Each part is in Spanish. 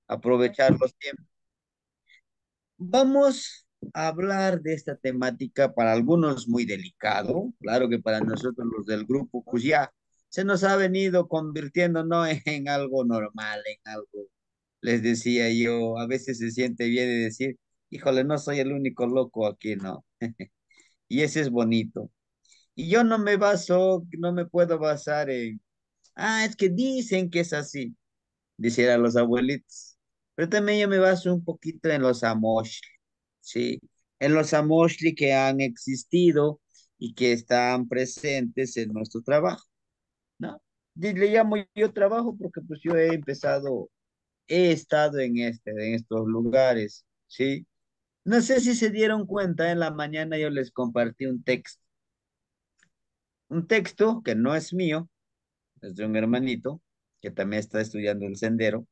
aprovechar los tiempos. Vamos a hablar de esta temática para algunos muy delicado, claro que para nosotros los del grupo, pues ya se nos ha venido convirtiendo no en algo normal, en algo, les decía yo, a veces se siente bien de decir, híjole, no soy el único loco aquí, ¿no? Y ese es bonito. Y yo no me baso, no me puedo basar en, es que dicen que es así, decían los abuelitos. Pero también yo me baso un poquito en los amoshli, ¿sí? En los amoshli que han existido y que están presentes en nuestro trabajo, ¿no? Le llamo yo trabajo porque pues yo he estado en estos lugares, ¿sí? No sé si se dieron cuenta, en la mañana yo les compartí un texto que no es mío, es de un hermanito que también está estudiando el sendero,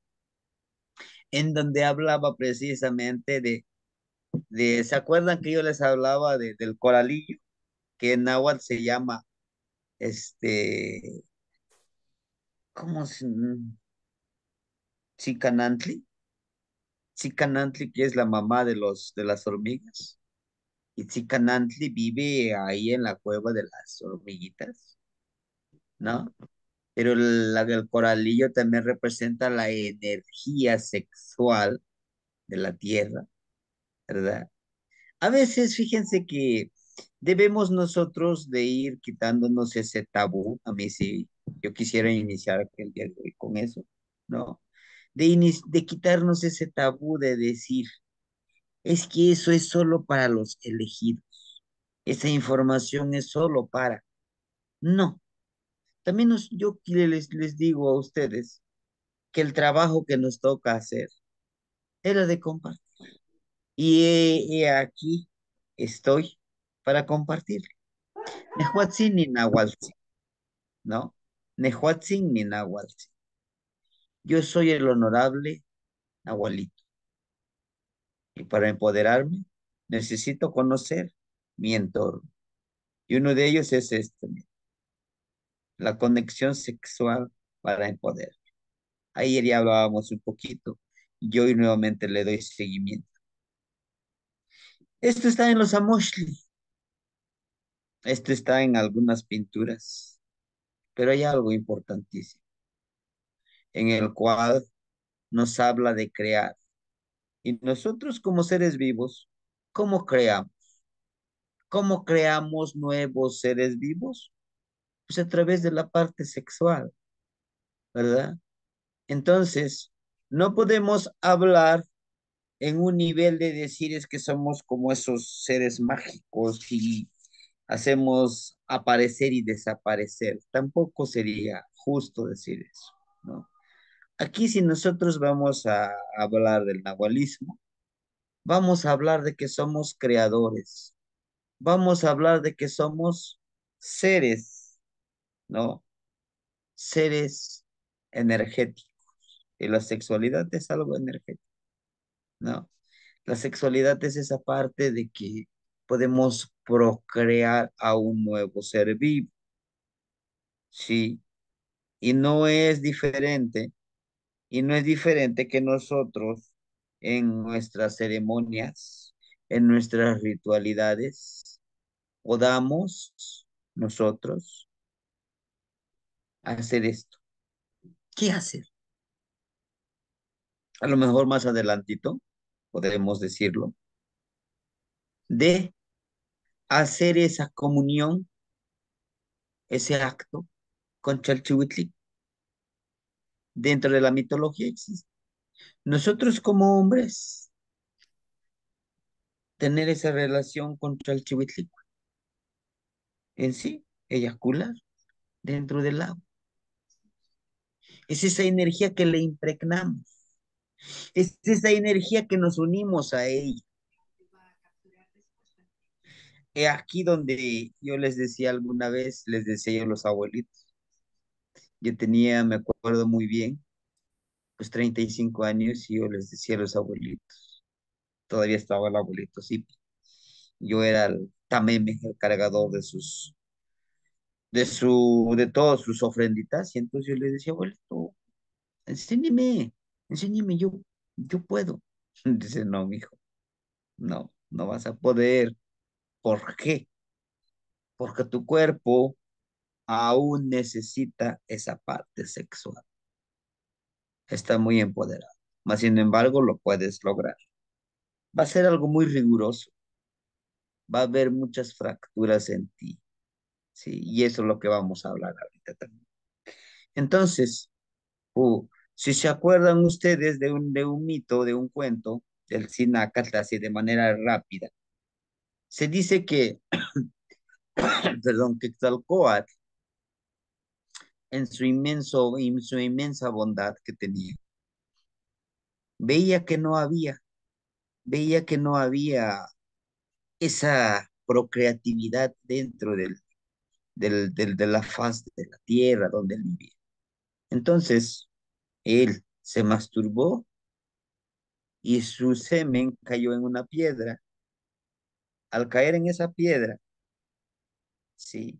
en donde hablaba precisamente ¿se acuerdan que yo les hablaba del coralillo? Que en náhuatl se llama, este, ¿cómo se? Chicanantli. Chicanantli, que es la mamá de las hormigas. Y Chicanantli vive ahí en la cueva de las hormiguitas, ¿no? Pero el coralillo también representa la energía sexual de la tierra, ¿verdad? A veces, fíjense que debemos nosotros de ir quitándonos ese tabú. A mí sí, yo quisiera iniciar el día de hoy con eso, ¿no? De quitarnos ese tabú de decir, es que eso es solo para los elegidos. Esa información es solo para. No, también les digo a ustedes que el trabajo que nos toca hacer era de compartir. Y aquí estoy para compartir. Nehuatzin ni Nahualtzin, ¿no? Nehuatzin ni Nahualtzin. Yo soy el honorable Nahualito. Y para empoderarme, necesito conocer mi entorno. Y uno de ellos es este, mira, la conexión sexual para empoderar. Ayer ya hablábamos un poquito y hoy nuevamente le doy seguimiento. Esto está en los Amoshli, esto está en algunas pinturas, pero hay algo importantísimo en el cual nos habla de crear. Y nosotros como seres vivos, ¿cómo creamos? ¿Cómo creamos nuevos seres vivos? Pues a través de la parte sexual, ¿verdad? Entonces, no podemos hablar en un nivel de decir es que somos como esos seres mágicos y hacemos aparecer y desaparecer. Tampoco sería justo decir eso, ¿no? Aquí si nosotros vamos a hablar del nahualismo, vamos a hablar de que somos creadores, vamos a hablar de que somos seres, ¿no? Seres energéticos. Y la sexualidad es algo energético, ¿no? La sexualidad es esa parte de que podemos procrear a un nuevo ser vivo, ¿sí? Y no es diferente, y no es diferente que nosotros en nuestras ceremonias, en nuestras ritualidades, podamos nosotros hacer esto. ¿Qué hacer? A lo mejor más adelantito podremos decirlo, de hacer esa comunión, ese acto con Chalchihuitlic. Dentro de la mitología existe. Nosotros como hombres, tener esa relación con Chalchihuitlic en sí, eyacular dentro del agua. Es esa energía que le impregnamos. Es esa energía que nos unimos a ella. Aquí donde yo les decía alguna vez, les decía yo a los abuelitos, yo tenía, me acuerdo muy bien, pues 35 años y yo les decía a los abuelitos, todavía estaba el abuelito, sí, yo era el tameme, el cargador de todas sus ofrenditas, y entonces yo le decía, abuelito, enséñeme, enséñeme yo. yo puedo. Dice, no, mijo, no, no vas a poder. ¿Por qué? Porque tu cuerpo aún necesita esa parte sexual. Está muy empoderado. Mas, sin embargo, lo puedes lograr. Va a ser algo muy riguroso. Va a haber muchas fracturas en ti. Sí, y eso es lo que vamos a hablar ahorita también. Entonces, si se acuerdan ustedes de un mito, de un cuento del Cinácatl, así de manera rápida, se dice que, perdón, que Quetzalcóatl, en su inmensa bondad que tenía, veía que no había, veía que no había esa procreatividad dentro de la faz de la tierra donde él vivía. Entonces, él se masturbó y su semen cayó en una piedra. Al caer en esa piedra, sí,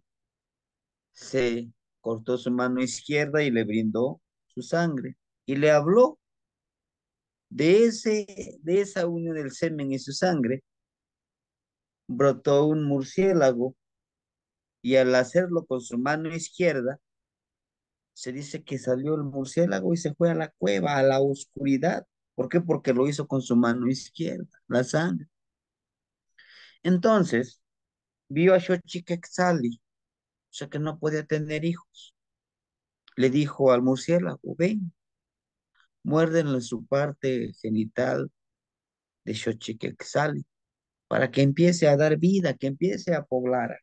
se cortó su mano izquierda y le brindó su sangre. Y le habló de esa unión del semen y su sangre, brotó un murciélago y al hacerlo con su mano izquierda, se dice que salió el murciélago y se fue a la cueva, a la oscuridad. ¿Por qué? Porque lo hizo con su mano izquierda, la sangre. Entonces, vio a Xochiquetzali, o sea que no podía tener hijos. Le dijo al murciélago, ven, muérdenle su parte genital de Xochiquetzali para que empiece a dar vida, que empiece a poblar.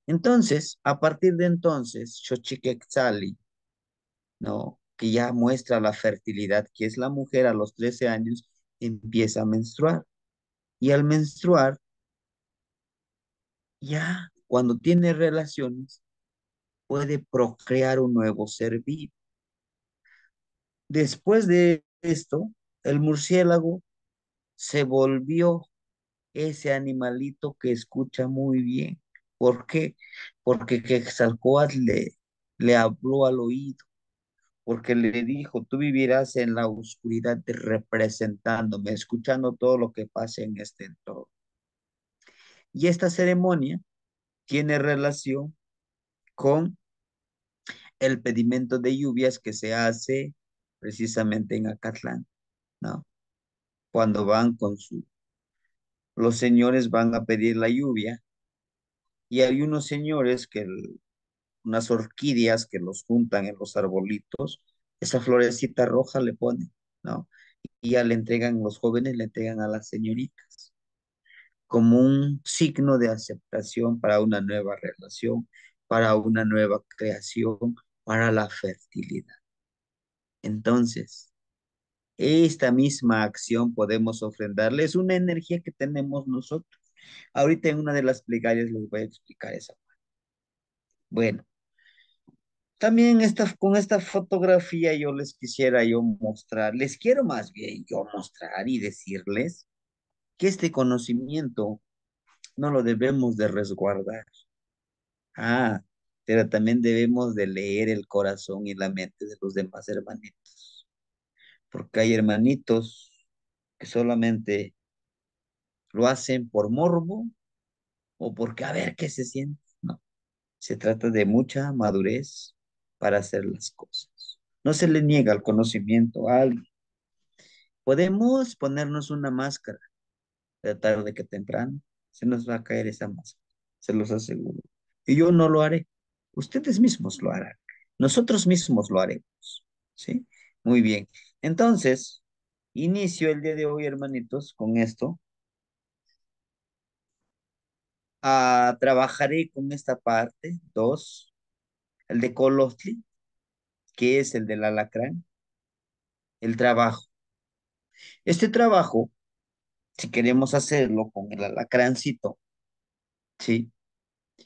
Entonces, a partir de entonces, Xochiquetzali, ¿no? Que ya muestra la fertilidad, que es la mujer a los 13 años, empieza a menstruar. Y al menstruar, ya cuando tiene relaciones, puede procrear un nuevo ser vivo. Después de esto, el murciélago se volvió ese animalito que escucha muy bien. ¿Por qué? Porque Quetzalcóatl le habló al oído, porque le dijo, tú vivirás en la oscuridad representándome, escuchando todo lo que pasa en este entorno. Y esta ceremonia tiene relación con el pedimento de lluvias que se hace precisamente en Acatlán, ¿no? Cuando los señores van a pedir la lluvia y hay unos señores unas orquídeas que los juntan en los arbolitos, esa florecita roja le ponen, ¿no? Y ya le entregan, los jóvenes le entregan a las señoritas como un signo de aceptación para una nueva relación, para una nueva creación, para la fertilidad. Entonces, esta misma acción podemos ofrendarle, es una energía que tenemos nosotros. Ahorita en una de las plegarias les voy a explicar esa. Bueno, también con esta fotografía yo les quisiera yo mostrar, les quiero más bien yo mostrar y decirles que este conocimiento no lo debemos de resguardar. Ah, pero también debemos de leer el corazón y la mente de los demás hermanitos, porque hay hermanitos que solamente lo hacen por morbo o porque a ver qué se siente. No, se trata de mucha madurez para hacer las cosas. No se le niega el conocimiento a alguien. Podemos ponernos una máscara, de tarde que temprano se nos va a caer esa máscara, se los aseguro. Y yo no lo haré, ustedes mismos lo harán, nosotros mismos lo haremos, ¿sí? Muy bien. Entonces, inicio el día de hoy, hermanitos, con esto. Trabajaré con esta parte, dos, el de Colostli, que es el del alacrán, el trabajo. Este trabajo, si queremos hacerlo con el alacrancito, ¿sí?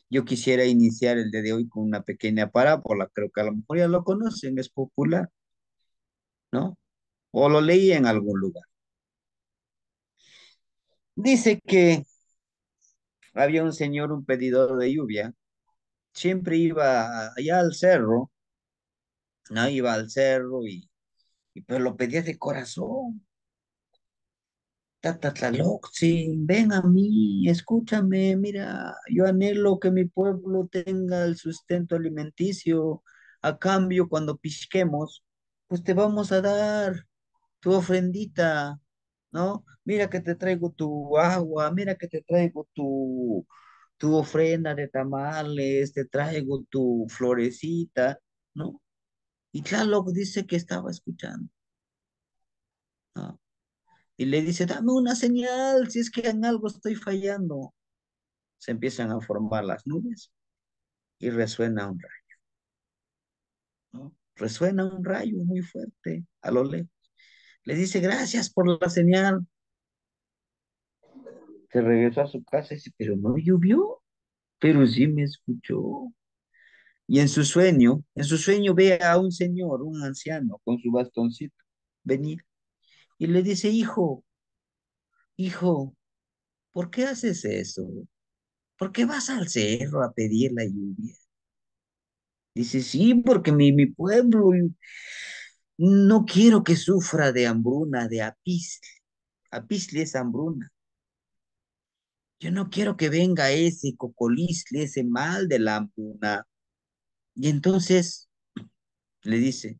Yo quisiera iniciar el día de hoy con una pequeña parábola, creo que a lo mejor ya lo conocen, es popular, ¿no? O lo leí en algún lugar. Dice que había un señor, un pedidor de lluvia, siempre iba allá al cerro, ¿no? Iba al cerro y pues lo pedía de corazón. Tatatlaloxin, ven a mí, escúchame, mira, yo anhelo que mi pueblo tenga el sustento alimenticio. A cambio, cuando pisquemos, pues te vamos a dar tu ofrendita, ¿no? Mira que te traigo tu agua, mira que te traigo tu ofrenda de tamales, te traigo tu florecita, ¿no? Y Tlaloc dice que estaba escuchando, ¿no? Y le dice, dame una señal si es que en algo estoy fallando. Se empiezan a formar las nubes y resuena un rayo, ¿no? Resuena un rayo muy fuerte a lo lejos. Le dice, gracias por la señal. Se regresó a su casa y dice, pero no llovió, pero sí me escuchó. Y en su sueño ve a un señor, un anciano, con su bastoncito, venir y le dice, hijo, ¿por qué haces eso? ¿Por qué vas al cerro a pedir la lluvia? Dice, sí, porque mi pueblo no quiero que sufra de hambruna, de apisle. Apisle es hambruna. Yo no quiero que venga ese cocolisle, ese mal de la hambruna. Y entonces le dice,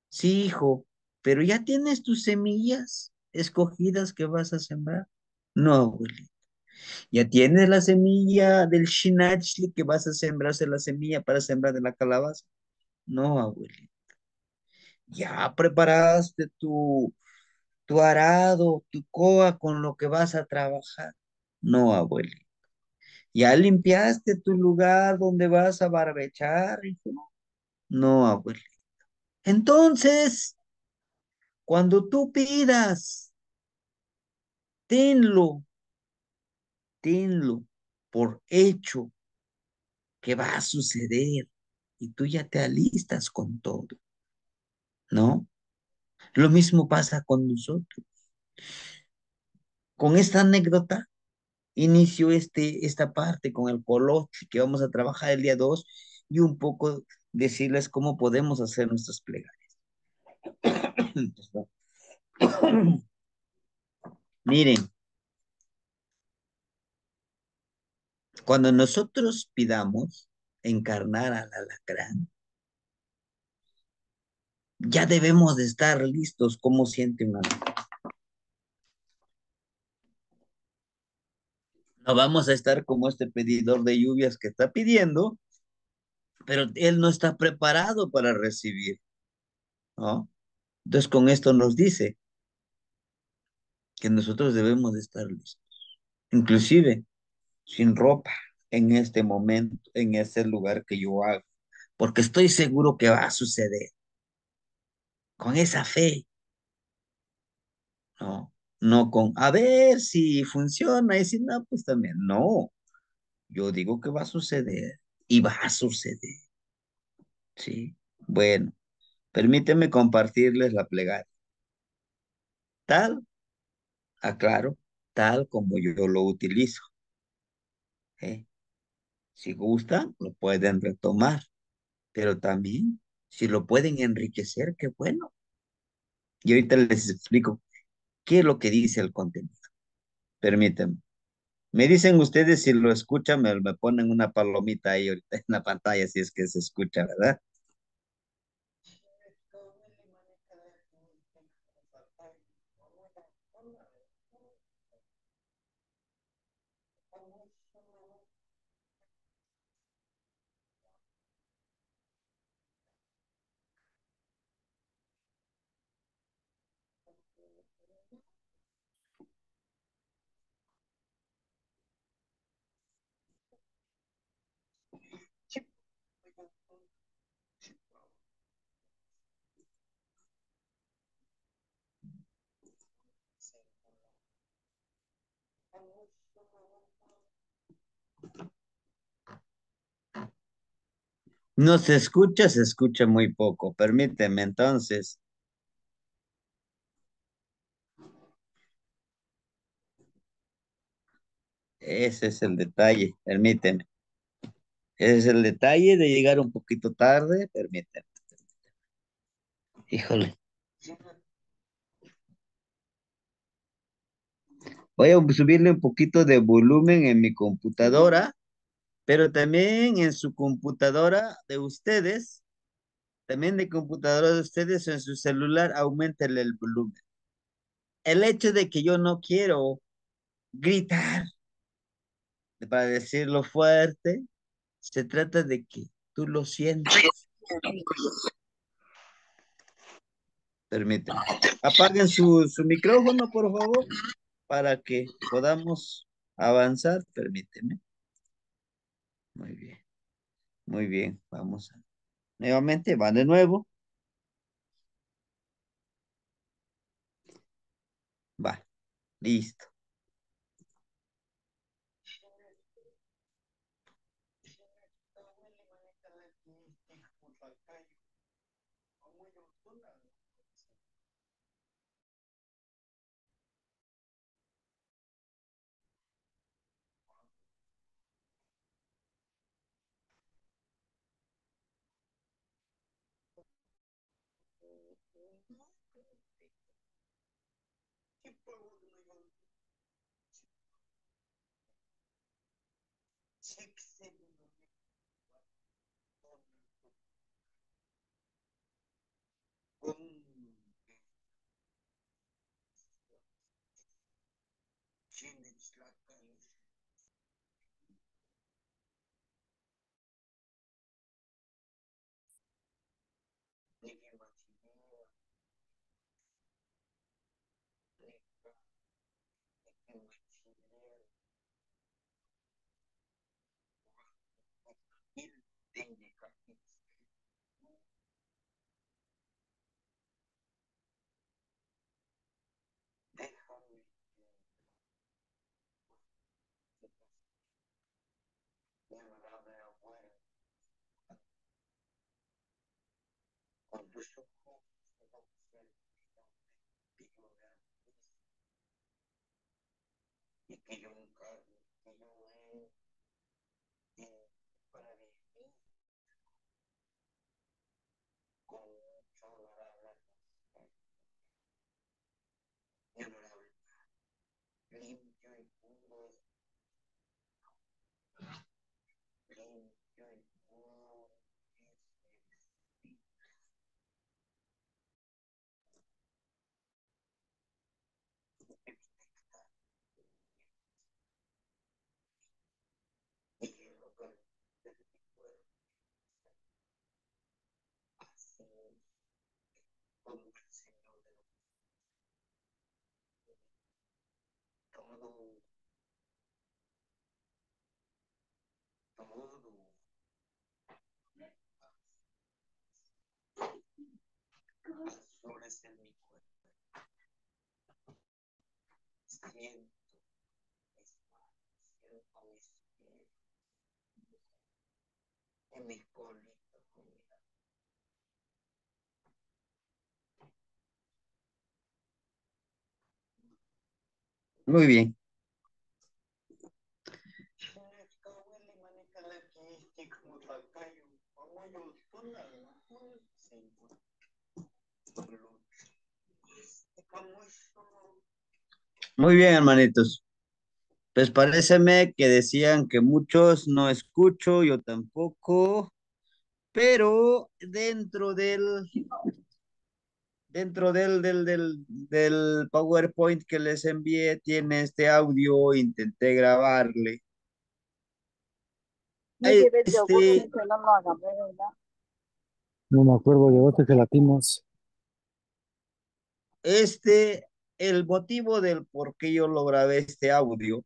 sí, hijo, pero ya tienes tus semillas escogidas que vas a sembrar. No, abuelito. Ya tienes la semilla del shinachli que vas a sembrarse la semilla para sembrar de la calabaza. No, abuelito. Ya preparaste tu arado, tu coa con lo que vas a trabajar. No, abuelito. Ya limpiaste tu lugar donde vas a barbechar, hijo. No, abuelito. Entonces, cuando tú pidas, tenlo, tenlo por hecho que va a suceder y tú ya te alistas con todo, ¿no? Lo mismo pasa con nosotros. Con esta anécdota inicio esta parte con el color que vamos a trabajar el día 2 y un poco decirles cómo podemos hacer nuestras plegarias. Miren, cuando nosotros pidamos encarnar al alacrán, ya debemos de estar listos como siente una. No vamos a estar como este pedidor de lluvias que está pidiendo, pero él no está preparado para recibir, ¿no? Entonces con esto nos dice que nosotros debemos de estar listos, inclusive sin ropa en este momento, en ese lugar que yo hago, porque estoy seguro que va a suceder con esa fe, ¿no? No con, a ver si funciona y si no, pues también, no, yo digo que va a suceder y va a suceder, ¿sí? Bueno, permíteme compartirles la plegaria, tal, aclaro, tal como yo lo utilizo, ¿eh? Si gustan, lo pueden retomar, pero también, si lo pueden enriquecer, qué bueno. Y ahorita les explico qué es lo que dice el contenido. Permítanme. Me dicen ustedes si lo escuchan, me ponen una palomita ahí ahorita en la pantalla si es que se escucha, ¿verdad? No se escucha muy poco. Permíteme entonces. Ese es el detalle, permíteme. Ese es el detalle de llegar un poquito tarde, permíteme. Híjole. Voy a subirle un poquito de volumen en mi computadora, pero también en su computadora de ustedes, también de computadora de ustedes o en su celular, aumentenle el volumen. El hecho de que yo no quiero gritar, para decirlo fuerte, se trata de que tú lo sientas. Permíteme. Apaguen su micrófono, por favor, para que podamos avanzar. Permíteme. Muy bien, muy bien. Vamos a... Nuevamente, va de nuevo. Va, listo. Muy bien. Muy bien, hermanitos. Pues paréceme que decían que muchos no escucho, yo tampoco, pero dentro del PowerPoint que les envié tiene este audio, intenté grabarle. Este, No me acuerdo de otras gelatinas. este, el motivo del por qué yo lo grabé este audio,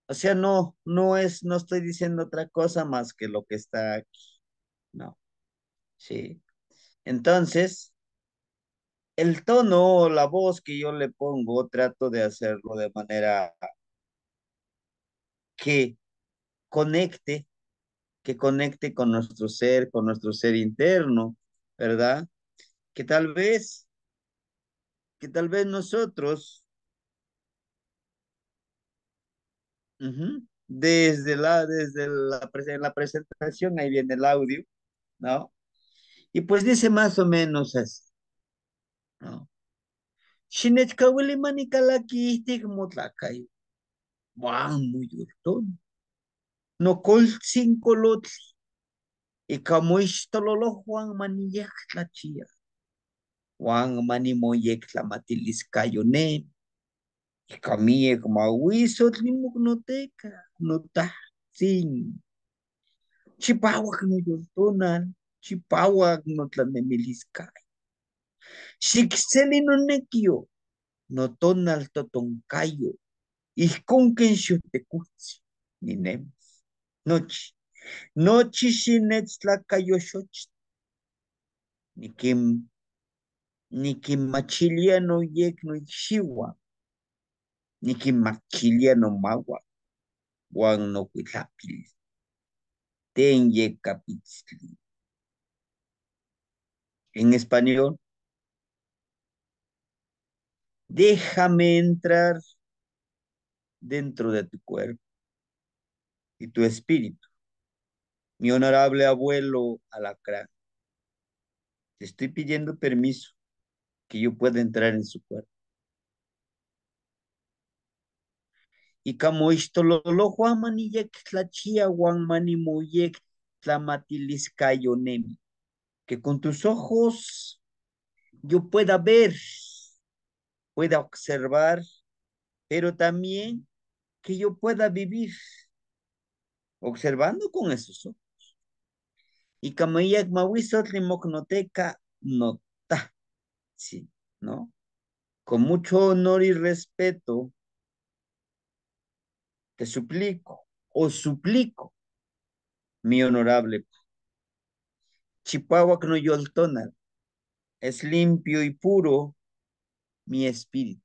o sea, no estoy diciendo otra cosa más que lo que está aquí, no, sí. Entonces, el tono o la voz que yo le pongo, trato de hacerlo de manera que conecte, que conecte con nuestro ser interno, ¿verdad? Que tal vez, que tal vez nosotros, en la presentación, ahí viene el audio, ¿no? Y pues dice más o menos así, ¿no? Xinechkawili manikalaki ihtik motlakayo. Juan muyulton. No col cinco lotli. Y camuistololo Juan maniyek tlachia. Juan manimoyek tlamatiliscayo ne. Y camille como aguizo tlimugnoteca. Nota sin. Chipawak no yultonan. Chipawak no tlanemilisca. Xixeli no nequio. No tonal totoncayo. Y con quien xutecutsi. Ni nemes. Nochi. Nochi xinechtlacayo xoch. Nikim. Nikim machilia no yek no ixiwa. Nikim machilia no magua. Juan no cuitlapil. Ten yek capitzli. En español. Déjame entrar dentro de tu cuerpo y tu espíritu. Mi honorable abuelo Alacrán, te estoy pidiendo permiso que yo pueda entrar en su cuerpo. Y como esto lo Juan maniyek tlachia Juan manimoyek tlamatiliscayonemi, que con tus ojos yo pueda ver, pueda observar, pero también que yo pueda vivir observando con esos ojos. Y como ella mawisotli mocnoteca nota, sí, ¿no? Con mucho honor y respeto, te suplico o suplico, mi honorable Chipahuac no yoltona, es limpio y puro mi espíritu.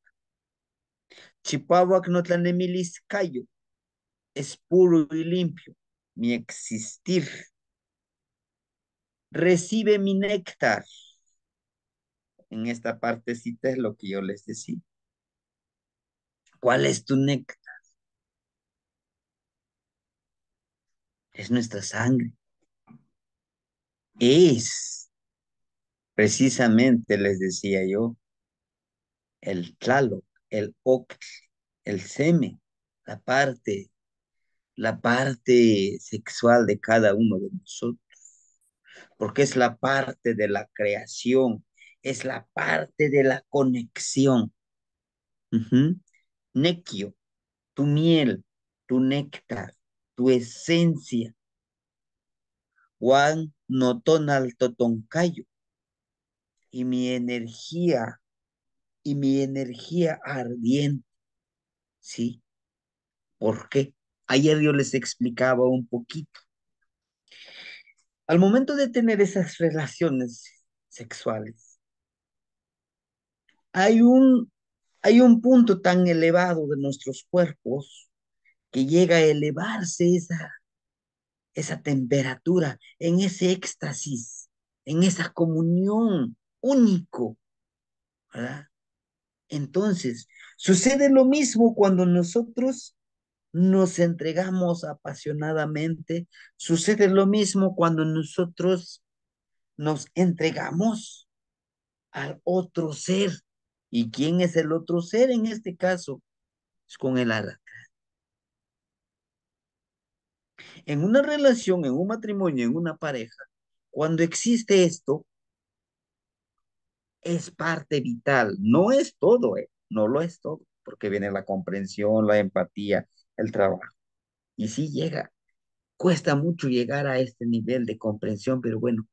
Chipahuac no tlanemiliscayo, es puro y limpio mi existir. Recibe mi néctar. En esta partecita es lo que yo les decía. ¿Cuál es tu néctar? Es nuestra sangre. Es, precisamente les decía yo, el tlaloc, el octl, el semen, la parte sexual de cada uno de nosotros, porque es la parte de la creación, es la parte de la conexión. Ujú. Nequio, tu miel, tu néctar, tu esencia. Juan notonal totoncayo y mi energía ardiente, ¿sí? ¿Por qué? Ayer yo les explicaba un poquito. Al momento de tener esas relaciones sexuales, hay un, hay un punto tan elevado de nuestros cuerpos que llega a elevarse esa temperatura, en ese éxtasis, en esa comunión único, ¿verdad? Entonces, sucede lo mismo cuando nosotros nos entregamos apasionadamente, sucede lo mismo cuando nosotros nos entregamos al otro ser. ¿Y quién es el otro ser en este caso? Es con el ala. En una relación, en un matrimonio, en una pareja, cuando existe esto, es parte vital, no es todo, no lo es todo, porque viene la comprensión, la empatía, el trabajo. Y sí llega, cuesta mucho llegar a este nivel de comprensión, pero bueno,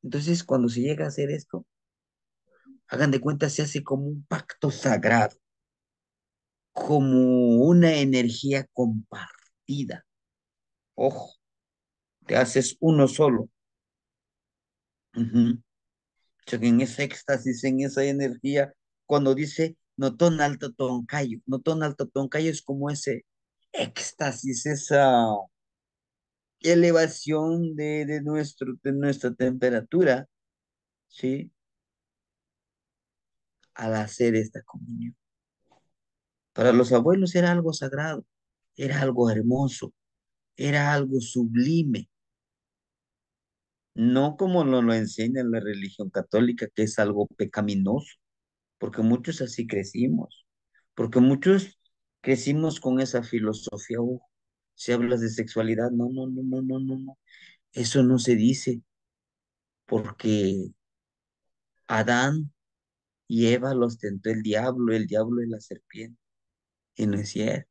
entonces cuando se llega a hacer esto, hagan de cuenta, se hace como un pacto sagrado, como una energía compartida. Ojo, te haces uno solo. Ujú. O sea, que en ese éxtasis, en esa energía, cuando dice no ton alto toncayo, no ton alto toncayo es como ese éxtasis, esa elevación de nuestra temperatura, ¿sí? Al hacer esta comunión. Para los abuelos era algo sagrado, era algo hermoso, era algo sublime, no como lo enseña la religión católica, que es algo pecaminoso, porque muchos así crecimos, porque muchos crecimos con esa filosofía. Si hablas de sexualidad, no, no, no, no, no, no, no. Eso no se dice, porque Adán y Eva los tentó el diablo es la serpiente. Y no es cierto,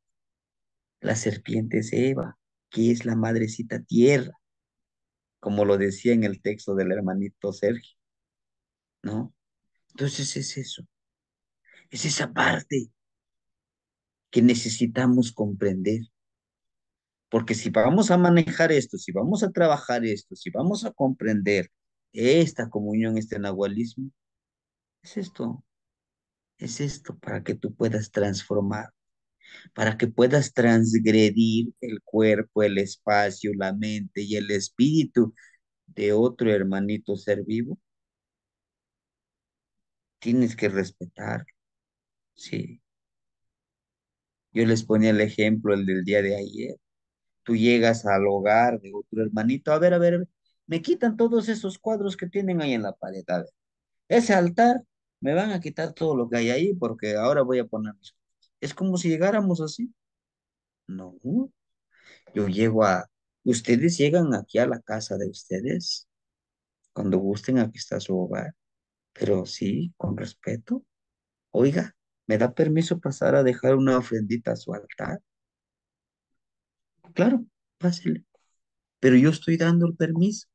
la serpiente es Eva, que es la madrecita tierra, como lo decía en el texto del hermanito Sergio, ¿no? Entonces es eso, es esa parte que necesitamos comprender, porque si vamos a manejar esto, si vamos a trabajar esto, si vamos a comprender esta comunión, este nahualismo, es esto, es esto para que tú puedas transformar, para que puedas transgredir el cuerpo, el espacio, la mente y el espíritu de otro hermanito ser vivo. Tienes que respetar, sí. Yo les ponía el ejemplo, el del día de ayer. Tú llegas al hogar de otro hermanito, a ver, me quitan todos esos cuadros que tienen ahí en la pared, a ver, ese altar, me van a quitar todo lo que hay ahí porque ahora voy a poner mis cosas. Es como si llegáramos así. No, yo llego a, ustedes llegan aquí a la casa de ustedes, cuando gusten, aquí está su hogar, pero sí, con respeto. Oiga, ¿me da permiso pasar a dejar una ofrendita a su altar? Claro, pásele, pero yo estoy dando el permiso.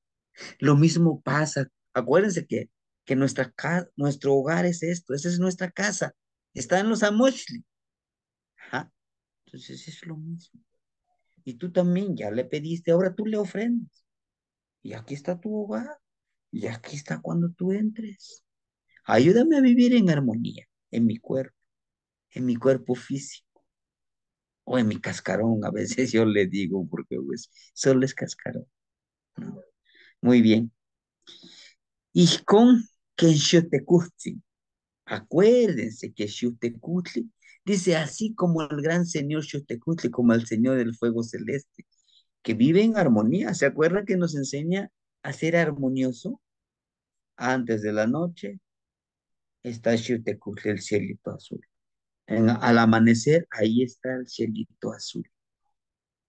Lo mismo pasa. Acuérdense que nuestro hogar es esto, esa es nuestra casa. Está en los Amoshli. Ajá. Entonces es lo mismo. Y tú también ya le pediste, ahora tú le ofrendas. Y aquí está tu hogar. Y aquí está cuando tú entres. Ayúdame a vivir en armonía, en mi cuerpo físico o en mi cascarón. A veces yo le digo, porque pues solo es cascarón, ¿no? Muy bien. Y con Kenshotekutsi. Acuérdense que Xiuhtecutli dice así como el gran señor Xiuhtecutli, como el señor del fuego celeste, que vive en armonía. ¿Se acuerdan que nos enseña a ser armonioso? Antes de la noche está Xiuhtecutli, el cielito azul. Al amanecer, ahí está el cielito azul.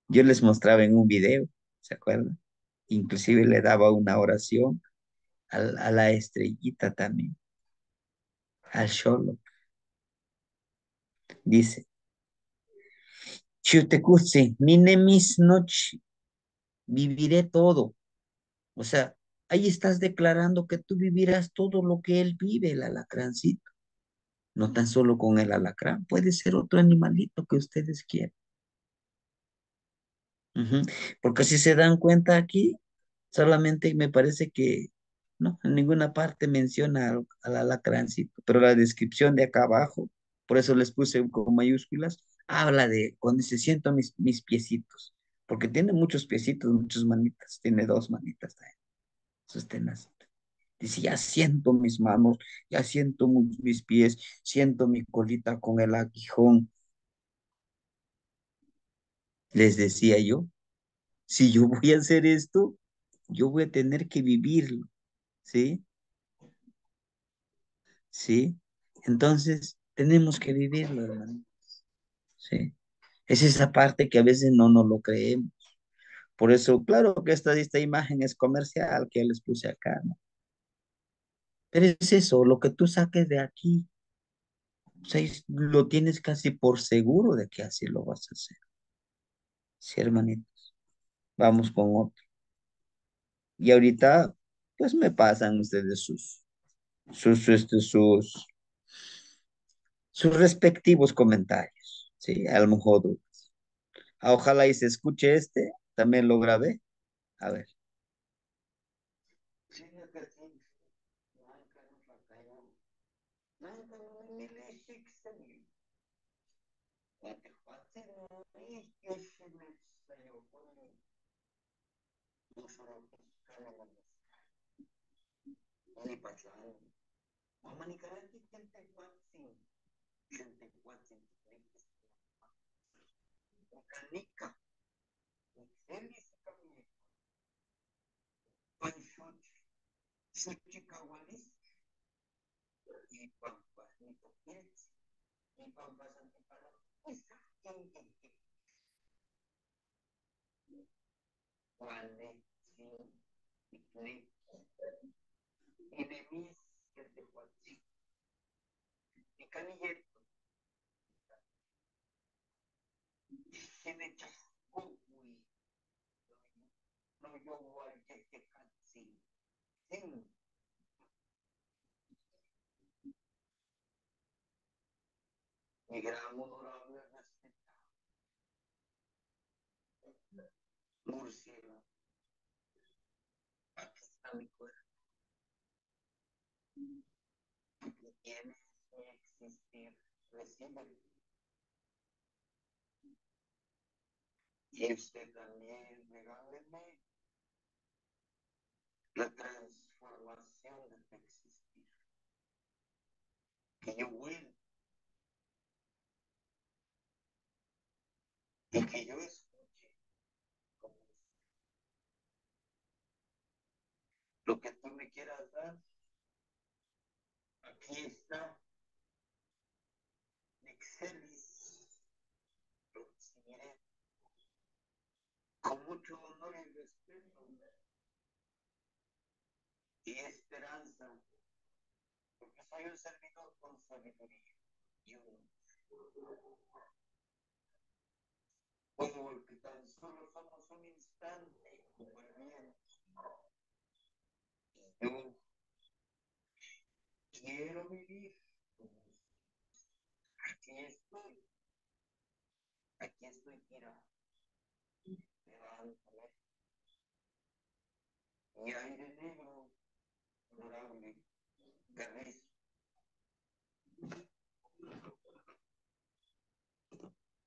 Yo les mostraba en un video, ¿se acuerdan? Inclusive le daba una oración a la estrellita también, al Sholo. Dice, Xiuhtecutli, mine mis noches viviré todo. O sea, ahí estás declarando que tú vivirás todo lo que él vive, el alacrancito. No tan solo con el alacrán, puede ser otro animalito que ustedes quieran. Ujú. Porque si se dan cuenta aquí, solamente me parece que no, en ninguna parte menciona al alacrancito, pero la descripción de acá abajo, por eso les puse con mayúsculas, habla de cuando se siento mis piecitos, porque tiene muchos piecitos, muchas manitas, tiene dos manitas también, sus tenas. Dice, ya siento mis manos, ya siento mis pies, siento mi colita con el aguijón. Les decía yo, si yo voy a hacer esto, yo voy a tener que vivirlo, ¿sí? ¿Sí? Entonces, tenemos que vivirlo, hermano, ¿sí? Es esa parte que a veces no nos lo creemos. Por eso, claro que esta imagen es comercial que les puse acá, ¿no? Pero es eso, lo que tú saques de aquí, o sea, lo tienes casi por seguro de que así lo vas a hacer. Sí, hermanito. Vamos con otro. Y ahorita, pues me pasan ustedes sus respectivos comentarios. Sí, a lo mejor dudas. Ojalá y se escuche este. También lo grabé. A ver.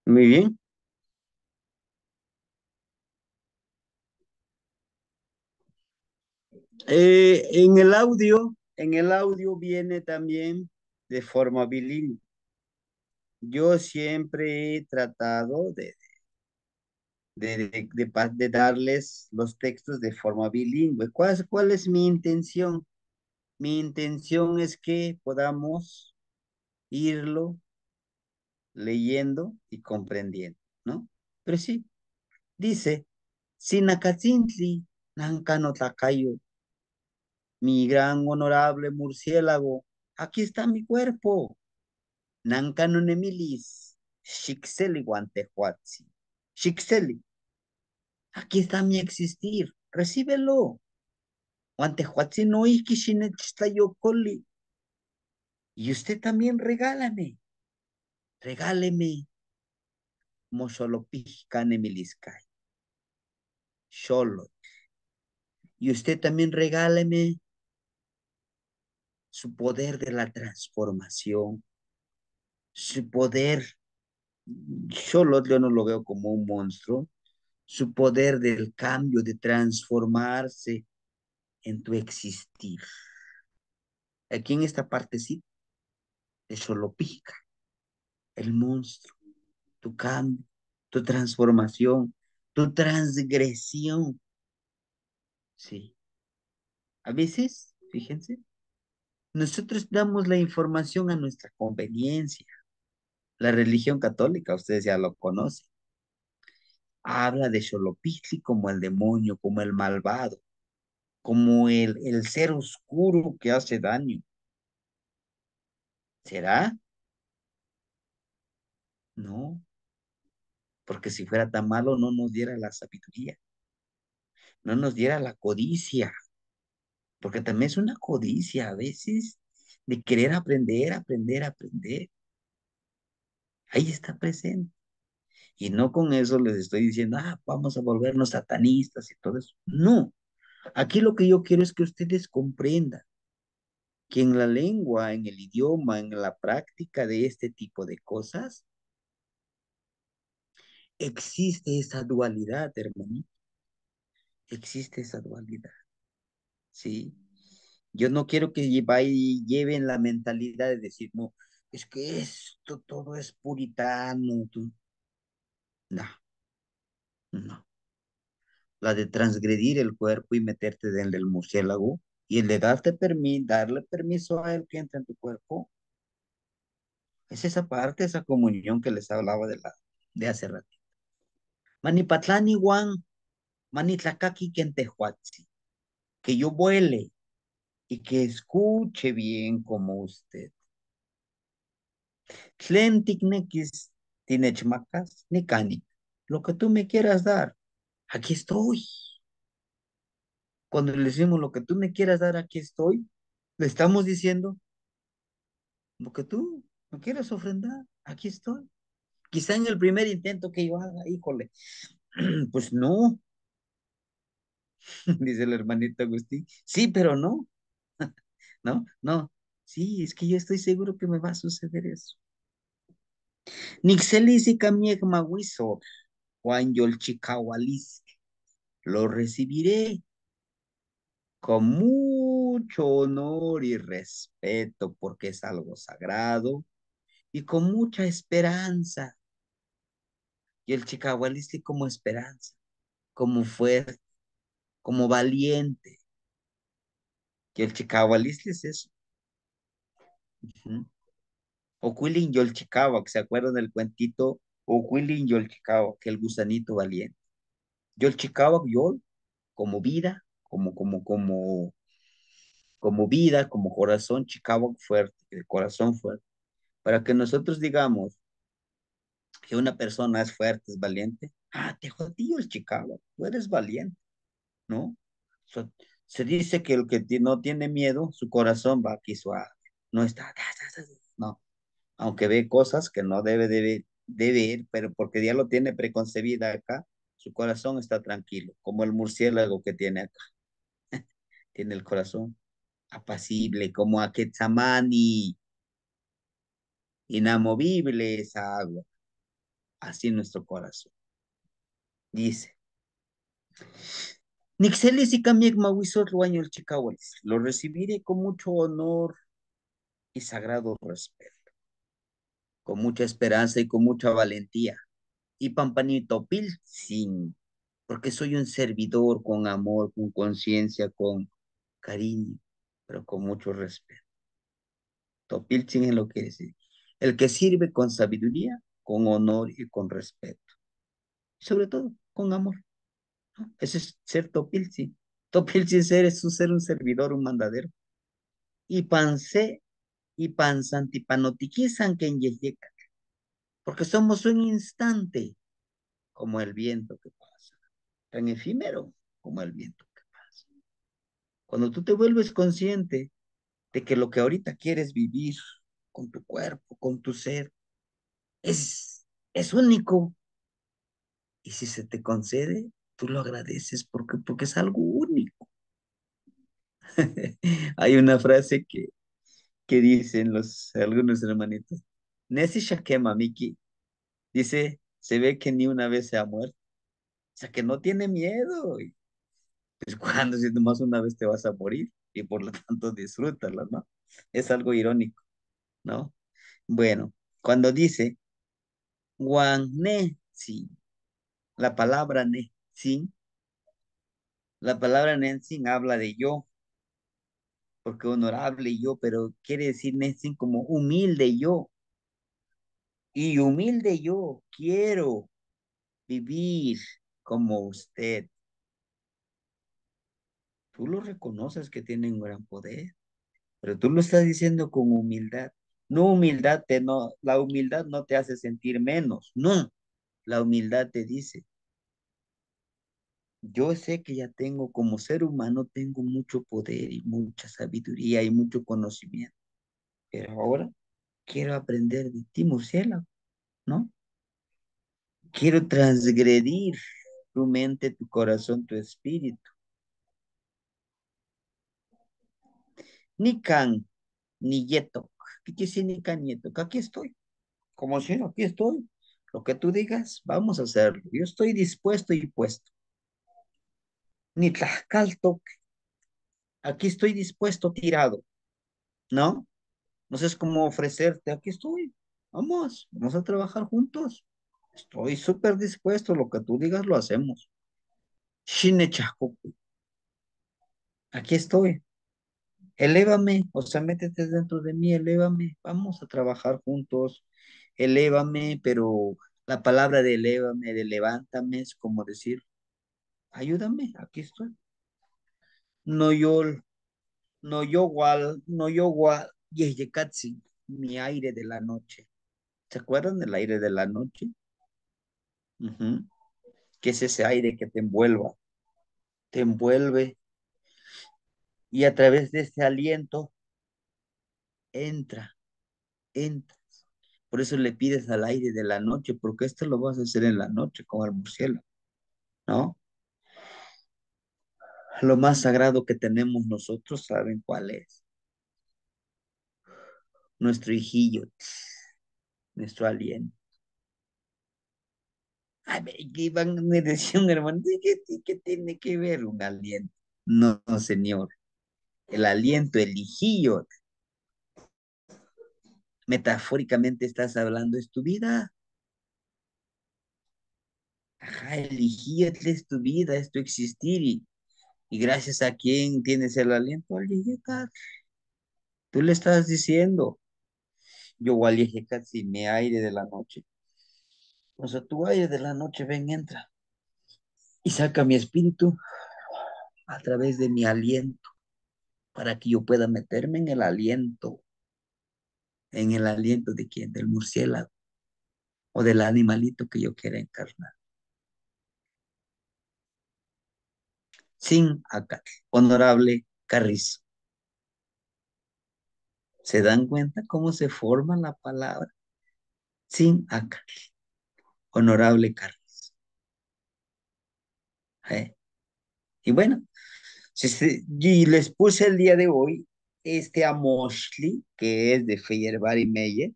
Muy bien. En el audio viene también de forma bilingüe. Yo siempre he tratado de darles los textos de forma bilingüe. ¿Cuál es mi intención? Mi intención es que podamos irlo leyendo y comprendiendo, ¿no? Pero sí, dice, Sinacacintli, Nancano Tlacayo, mi gran honorable murciélago, aquí está mi cuerpo. Nancano Nemilis, Shixeli Guantehuatzi. Shixeli, aquí está mi existir, recíbelo. Guantehuatzi no Ikishinechitayokoli. Y usted también regáleme, Mosolopijca Nemiliscay, Solo. Y usted también regáleme su poder de la transformación, su poder, solo yo no lo veo como un monstruo, su poder del cambio, de transformarse en tu existir. Aquí en esta partecita de Xolopica, el monstruo, tu cambio, tu transformación, tu transgresión. Sí, a veces, fíjense, nosotros damos la información a nuestra conveniencia. La religión católica, ustedes ya lo conocen, habla de Xolopixtli como el demonio, como el malvado, como el ser oscuro que hace daño. ¿Será? No, porque si fuera tan malo no nos diera la sabiduría, no nos diera la codicia, porque también es una codicia a veces de querer aprender, aprender, aprender. Ahí está presente. Y no con eso les estoy diciendo, vamos a volvernos satanistas y todo eso. No, aquí lo que yo quiero es que ustedes comprendan que en la lengua, en el idioma, en la práctica de este tipo de cosas, existe esa dualidad, hermano, existe esa dualidad, ¿sí? Yo no quiero que lleven la mentalidad de decir, no, es que esto todo es puritano. No, no. La de transgredir el cuerpo y meterte en el del murciélago y el de darle permiso a él que entre en tu cuerpo, Es esa parte, esa comunión que les hablaba de hace rato. Manipatlán iguan, manitlacaki kentehuatzi. Que yo vuele y que escuche bien como usted. Tlen tiknekis tinechmacas, ni cani. Lo que tú me quieras dar, aquí estoy. Cuando le decimos lo que tú me quieras dar, aquí estoy, le estamos diciendo lo que tú me quieras ofrendar, aquí estoy. Quizá en el primer intento que yo haga, híjole, pues no, dice el hermanito Agustín. Sí, pero no, no, no. Sí, es que yo estoy seguro que me va a suceder eso. Nixelis y Kamiek Mawiso, Juan Yolchikawalis, lo recibiré con mucho honor y respeto porque es algo sagrado y con mucha esperanza. Y el Chicahualisli como esperanza, como fuerte, como valiente. Y el Chicahualisli es eso. Ujú. Oquilin Yolchicaba, que se acuerdan del cuentito Oquilin Yolchicaba, que el gusanito valiente. Yolchicaba, Yol, como vida, como vida, como corazón, Chicago fuerte, el corazón fuerte. Para que nosotros digamos que una persona es fuerte, es valiente. Ah, te jodí el Chicago, tú eres valiente, ¿no? So- Se dice que el que no tiene miedo, su corazón va aquí suave, no está, no, aunque ve cosas que no debe ir, pero porque ya lo tiene preconcebida acá, su corazón está tranquilo, como el murciélago que tiene acá, tiene el corazón apacible, como a Quetzamani, inamovible esa agua, así nuestro corazón. Dice, Nixelis y Kamiek Mahuizot Ruaño el Chicahualis, lo recibiré con mucho honor y sagrado respeto, con mucha esperanza y con mucha valentía. Y Pampanito Pilsin, porque soy un servidor con amor, con conciencia, con cariño, pero con mucho respeto. Topiltzin es lo que dice. El que sirve con sabiduría, con honor y con respeto. Sobre todo, con amor. ¿No? Ese es ser Topiltzin. Topiltzin es ser un servidor, un mandadero. Y pansé y pansantipanotiquizan que en Yeyeca, porque somos un instante como el viento que pasa, tan efímero como el viento que pasa. Cuando tú te vuelves consciente de que lo que ahorita quieres vivir con tu cuerpo, con tu ser, es único. Y si se te concede, tú lo agradeces porque es algo único. Hay una frase que dicen algunos hermanitos. Nesi Shakema Miki dice, se ve que ni una vez se ha muerto. O sea, que no tiene miedo. Y pues cuando si nomás una vez te vas a morir y por lo tanto disfrútala, ¿no? Es algo irónico, ¿no? Bueno, cuando dice Juan ne, sí, la palabra ne, sí, la palabra Nenzin habla de yo, porque honorable yo, pero quiere decir Nenzin como humilde yo. Y humilde yo, quiero vivir como usted. Tú lo reconoces que tiene un gran poder, pero tú lo estás diciendo con humildad. No humildad, la humildad no te hace sentir menos, no. La humildad te dice, yo sé que ya tengo como ser humano, tengo mucho poder y mucha sabiduría y mucho conocimiento, pero ahora quiero aprender de ti, murciélago, ¿no? Quiero transgredir tu mente, tu corazón, tu espíritu. Ni can, ni yeto. ¿Qué quiere decir ni can, ni yeto? Aquí estoy, como si aquí estoy. Lo que tú digas, vamos a hacerlo. Yo estoy dispuesto y puesto. Ni tlaxcalto, aquí estoy dispuesto, tirado, ¿no? No sé cómo ofrecerte, aquí estoy. Vamos a trabajar juntos. Estoy súper dispuesto, lo que tú digas lo hacemos. Shine chasco, aquí estoy. Elévame, o sea, métete dentro de mí, elévame, vamos a trabajar juntos, elévame, pero la palabra de elévame, de levántame, es como decir, ayúdame, aquí estoy. No yo, no yo igual, Yeyekatsi, mi aire de la noche. ¿Se acuerdan del aire de la noche? Ujú. Que es ese aire que te envuelve, y a través de este aliento entra, entra. Por eso le pides al aire de la noche, porque esto lo vas a hacer en la noche con el murciélago, ¿no? Lo más sagrado que tenemos nosotros, ¿saben cuál es? Nuestro hijillo, nuestro aliento. Ay, que me decía un hermano, ¿qué tiene que ver un aliento? No, no, señor. El aliento, el hijillo, metafóricamente estás hablando, es tu vida. Ajá, el hijillo es tu vida, es tu existir. Y gracias a quién tienes el aliento, al Yeyecat. Tú le estás diciendo, yo al Yeyecat, si mi aire de la noche. O sea, tu aire de la noche, ven, entra y saca mi espíritu a través de mi aliento, para que yo pueda meterme en el aliento de quién, del murciélago o del animalito que yo quiera encarnar. Sin acá, honorable Carrizo. ¿Se dan cuenta cómo se forma la palabra? Sin acá, honorable Carrizo. ¿Eh? Y bueno, y les puse el día de hoy este Amoshli, que es de Feyerabad y Meyer.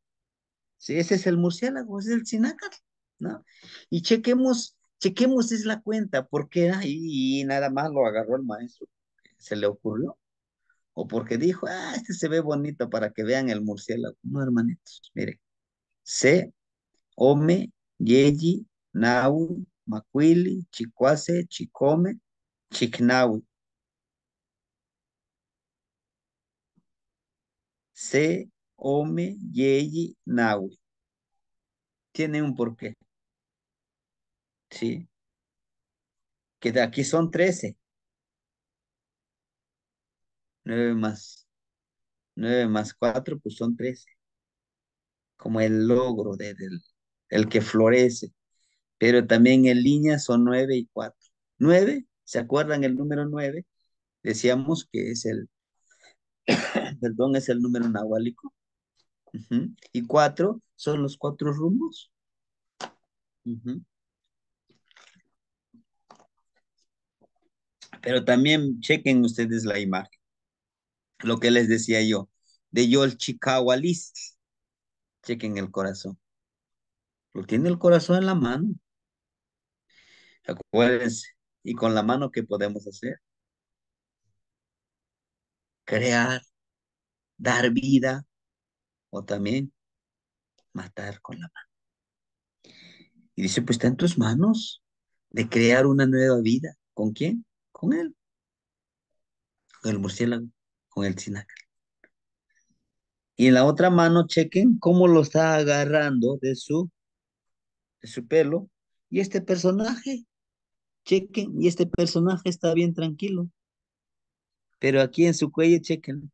Sí, ese es el murciélago, ese es el cinácar, ¿no? Y chequemos es la cuenta, porque ahí y nada más lo agarró el maestro, se le ocurrió, o porque dijo, este se ve bonito para que vean el murciélago. No, hermanitos, mire, Se, Ome, Yeyi, Naui, Macuili, Chicuase, Chicome, Chicnaui. Se, Ome, Yeyi, Naui. Tiene un porqué, ¿sí? Que de aquí son 13, 9 más 9 más 4 pues son 13, como el logro el que florece, pero también en línea son 9 y 4. 9, ¿se acuerdan el número 9? Decíamos que es perdón, es el número nahuálico. Ujú. Y 4 son los 4 rumbos. Ujú. Pero también chequen ustedes la imagen, lo que les decía yo, de Yol Chicahualis, chequen el corazón. Lo tiene el corazón en la mano, acuérdense. Y con la mano, ¿qué podemos hacer? Crear, dar vida o también matar con la mano. Y dice, pues está en tus manos de crear una nueva vida. ¿Con quién? Con él, con el murciélago, con el cinaca. Y en la otra mano, chequen cómo lo está agarrando de su pelo. Y este personaje, chequen, y este personaje está bien tranquilo. Pero aquí en su cuello, chequen,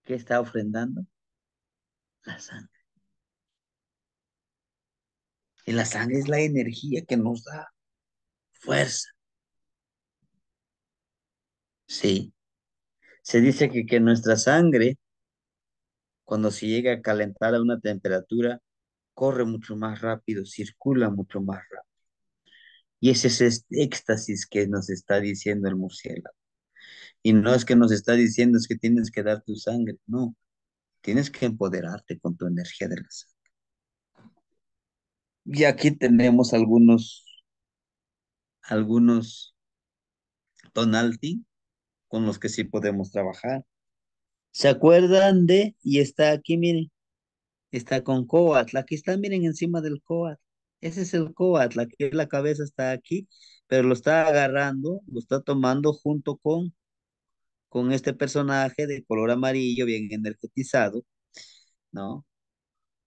¿qué está ofrendando? La sangre. Y la sangre es la energía que nos da fuerza. Sí. Se dice que nuestra sangre, cuando se llega a calentar a una temperatura, corre mucho más rápido, circula mucho más rápido. Y ese es ese éxtasis que nos está diciendo el murciélago. Y no es que nos está diciendo es que tienes que dar tu sangre, no, tienes que empoderarte con tu energía de la sangre. Y aquí tenemos algunos tonalty con los que sí podemos trabajar. ¿Se acuerdan de? Y está aquí, miren, está con Coatl. Aquí está, miren, encima del Coatl. Ese es el Coatl. Aquí la cabeza está aquí, pero lo está agarrando, lo está tomando junto con con este personaje de color amarillo bien energetizado, ¿no?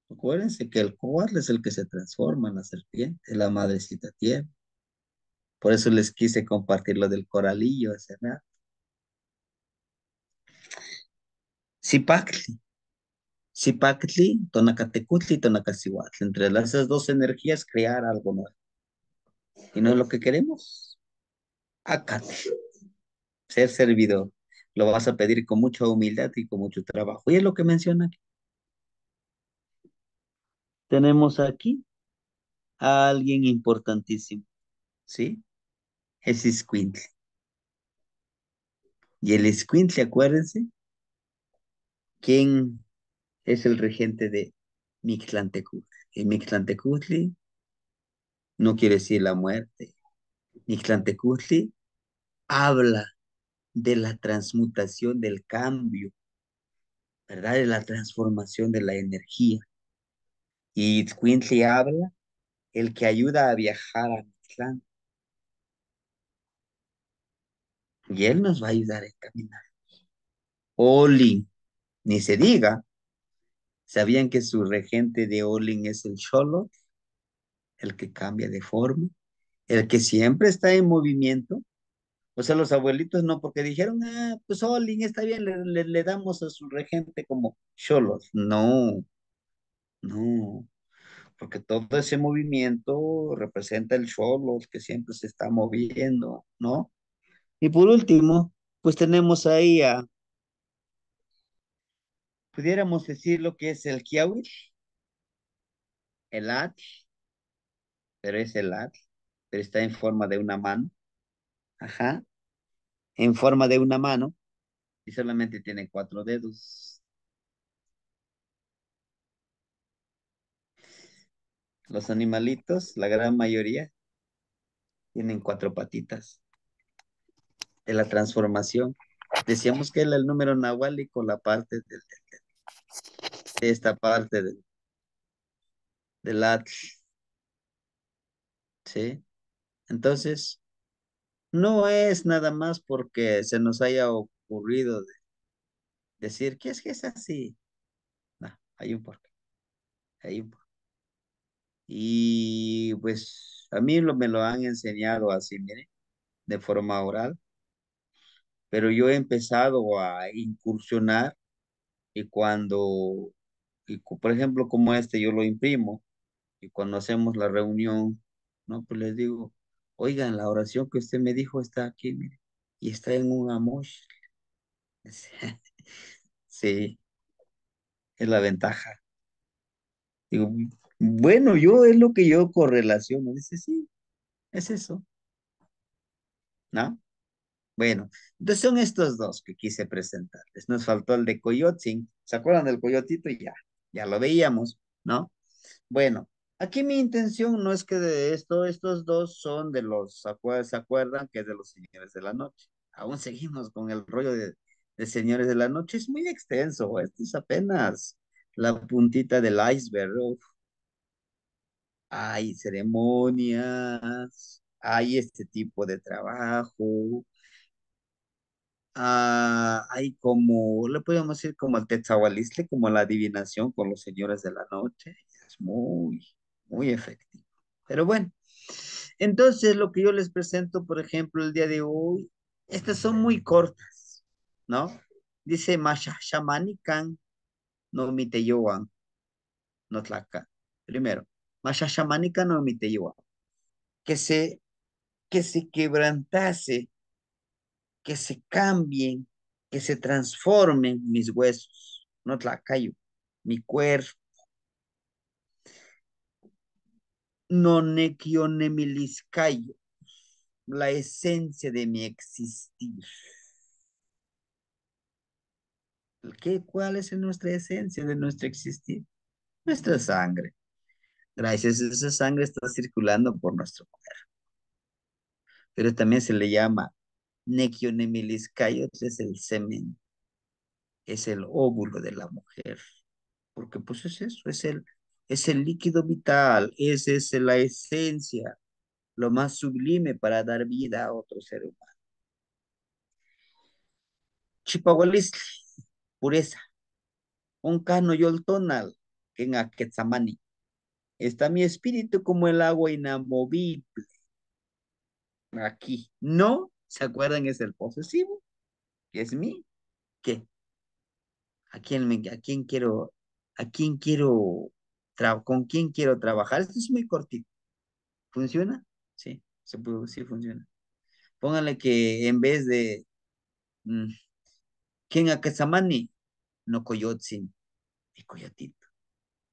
Acuérdense que el cobarde es el que se transforma en la serpiente, la madrecita tierra. Por eso les quise compartir lo del coralillo ese rato. Zipactli, Zipactli, Tonacatecutli, Tonacacihuatl. Entre esas dos energías crear algo nuevo. Y no es lo que queremos. Acate, ser servidor. Lo vas a pedir con mucha humildad y con mucho trabajo. Y es lo que menciona aquí. Tenemos aquí a alguien importantísimo, ¿sí? Es Iscuintle. Y el Iscuintle, acuérdense, ¿quién es el regente de Mictlantecutli? Y Mictlantecutli no quiere decir la muerte. Mictlantecutli habla de la transmutación del cambio, ¿verdad? De la transformación de la energía. Y Itzcuintli habla el que ayuda a viajar a Mictlán. Y él nos va a ayudar a caminar. Olin, ni se diga. ¿Sabían que su regente de Olin es el Xolotl, el que cambia de forma, el que siempre está en movimiento? O sea, los abuelitos no, porque dijeron, ah, pues Olin está bien, le damos a su regente como Xolotl. No, no, porque todo ese movimiento representa el Xolotl que siempre se está moviendo, ¿no? Y por último, pues tenemos ahí a, pudiéramos decir lo que es el Kiawit, el Atl, pero es el Atl, pero está en forma de una mano, ajá, en forma de una mano, y solamente tiene cuatro dedos. Los animalitos, la gran mayoría, tienen cuatro patitas de la transformación. Decíamos que era el número nahuálico, la parte de esta parte del Atl, ¿sí? Entonces, no es nada más porque se nos haya ocurrido decir que es así. No, hay un porqué, hay un porqué. Y pues a mí me lo han enseñado así, mire, de forma oral, pero yo he empezado a incursionar y cuando, por ejemplo, como este, yo lo imprimo y cuando hacemos la reunión, ¿no? Pues les digo, oigan, la oración que usted me dijo está aquí, mire, y está en un amosh. Sí, es la ventaja. Digo, bueno, yo es lo que yo correlaciono. Dice, sí, es eso, ¿no? Bueno, entonces son estos dos que quise presentarles. Nos faltó el de Coyotzin. ¿Se acuerdan del Coyotito? Ya lo veíamos, ¿no? Bueno, aquí mi intención no es que de esto, estos dos son de los, ¿se acuerdan? Que es de los Señores de la Noche. Aún seguimos con el rollo de Señores de la Noche. Es muy extenso. Esto es apenas la puntita del iceberg. Uf. Hay ceremonias, hay este tipo de trabajo. Hay como, le podemos decir como el Tetzahualistli, como la adivinación con los señores de la noche. Es muy, muy efectivo. Pero bueno, entonces lo que yo les presento, por ejemplo, el día de hoy, estas son muy cortas, ¿no? Dice Masha Shamanikan no Miteyoan, no tlaca. Primero, Masha Shamanikan no Miteyoan. Que se, que se quebrantase, que se cambien, que se transformen mis huesos, no tlacayo, mi cuerpo, no nequionemiliscayo, la esencia de mi existir. ¿Cuál es nuestra esencia de nuestro existir? Nuestra sangre. Gracias a esa sangre está circulando por nuestro cuerpo. Pero también se le llama nequionemiliscayo, es el semen, es el óvulo de la mujer. Porque pues es eso, es el líquido vital, es la esencia, lo más sublime para dar vida a otro ser humano. chipahualisli, pureza, un cano yoltonal, que en Aquetzamani. Está mi espíritu como el agua inamovible aquí. No, ¿se acuerdan? Es el posesivo, que es mí. ¿Qué? ¿A quién quiero, con quién quiero trabajar? Esto es muy cortito. ¿Funciona? Sí, sí funciona. Póngale que en vez de mm, ¿quién a Quetzamani? No coyotzin, ni coyotito.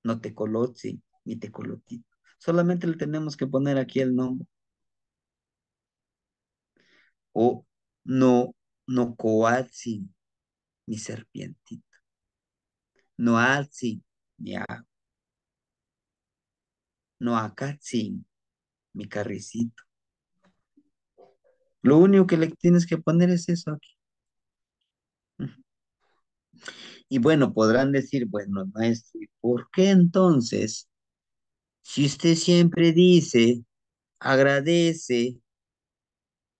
No tecolotzin, ni tecolotito. Solamente le tenemos que poner aquí el nombre. O no coatzin, ni serpientito. No alzin, ni a, no acatzin, mi carricito. Lo único que le tienes que poner es eso aquí. Ujú. Y bueno, podrán decir, bueno, maestro, ¿y por qué entonces, si usted siempre dice, agradece,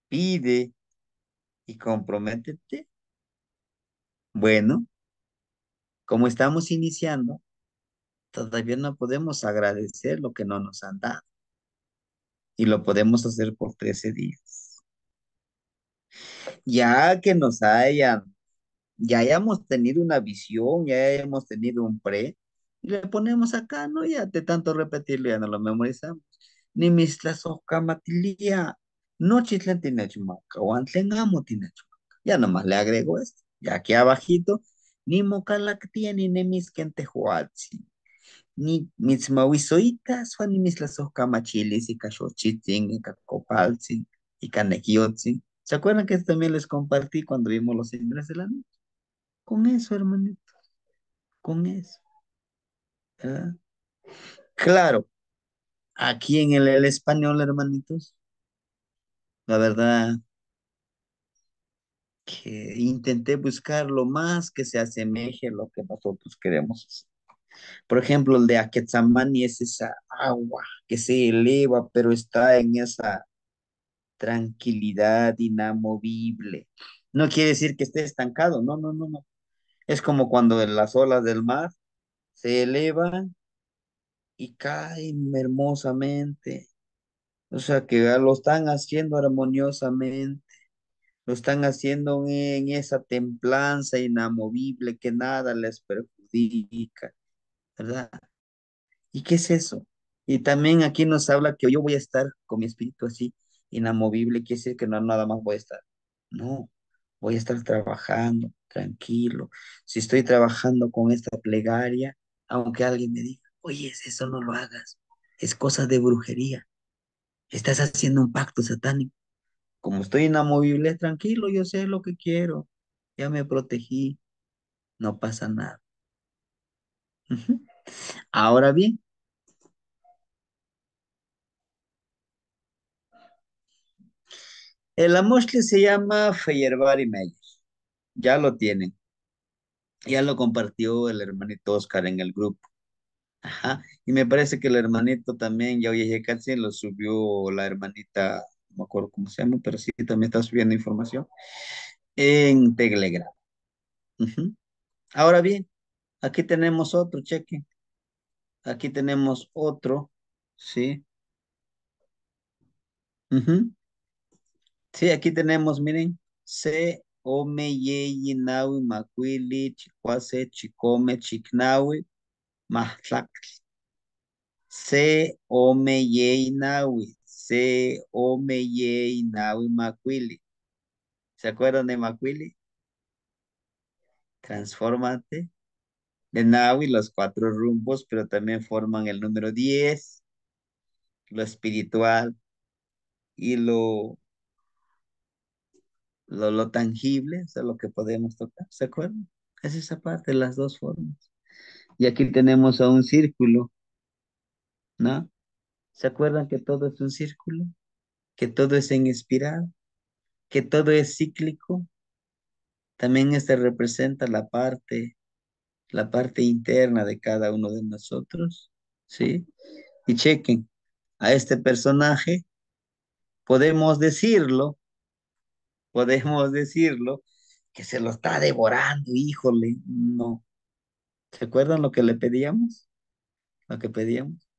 pide y comprométete? Bueno, como estamos iniciando, todavía no podemos agradecer lo que no nos han dado y lo podemos hacer por 13 días. Ya que ya hayamos tenido una visión, ya hayamos tenido un pre, y le ponemos acá, ¿no? Ya de tanto repetirlo, ya no lo memorizamos. Ni matilia, no chitlen tinechumaca, o antlen amo tinechumaca. Ya nomás le agrego esto. Ya aquí abajito, ni mocalactia ni nemisquentejuatzi, ni mitzmahuizoitas, o ni mislasohcamachilis, y cachochitzin, y cacopaltzin, y canequiotzin. ¿Se acuerdan que también les compartí cuando vimos los ingresos de la noche? Con eso, hermanito, con eso, ¿verdad? Claro, aquí en el español, hermanitos, la verdad que intenté buscar lo más que se asemeje a lo que nosotros queremos hacer. Por ejemplo, el de Aquetzamani es esa agua que se eleva, pero está en esa tranquilidad inamovible. No quiere decir que esté estancado, no, no, no, no. Es como cuando las olas del mar se elevan y caen hermosamente. O sea que lo están haciendo armoniosamente, lo están haciendo en esa templanza inamovible que nada les perjudica, ¿verdad? ¿Y qué es eso? Y también aquí nos habla que yo voy a estar con mi espíritu así, inamovible, quiere decir que no nada más voy a estar. No, voy a estar trabajando, tranquilo. Si estoy trabajando con esta plegaria, aunque alguien me diga, oye, eso no lo hagas, es cosa de brujería, estás haciendo un pacto satánico. Como estoy inamovible, tranquilo, yo sé lo que quiero, ya me protegí, no pasa nada. Ujú. Ahora bien, el Amoshli se llama Feyerabadi Meyer, ya lo tienen, ya lo compartió el hermanito Oscar en el grupo. Ajá. Y me parece que el hermanito también, ya oye, casi lo subió la hermanita, no me acuerdo cómo se llama, pero sí también está subiendo información en Telegram. Ujú. Ahora bien, aquí tenemos otro, cheque. Aquí tenemos otro, ¿sí? Ujú. Sí, aquí tenemos, miren, se, ome, ye, naui, macuili, chicuase, chicome, chicnaui, mahtlac. Se, ome, ye, naui, se, ome, ye, naui, macuili. ¿Se acuerdan de macuili? Transfórmate. De naui, los cuatro rumbos, pero también forman el número 10, lo espiritual y lo tangible, o sea, lo que podemos tocar, ¿se acuerdan? Es esa parte, las dos formas. Y aquí tenemos a un círculo, ¿no? ¿Se acuerdan que todo es un círculo? Que todo es en espiral, que todo es cíclico. También este representa la parte interna de cada uno de nosotros, ¿sí? Y chequen, a este personaje podemos decirlo, podemos decirlo, que se lo está devorando, híjole, no. ¿Se acuerdan lo que le pedíamos? Lo que pedíamos.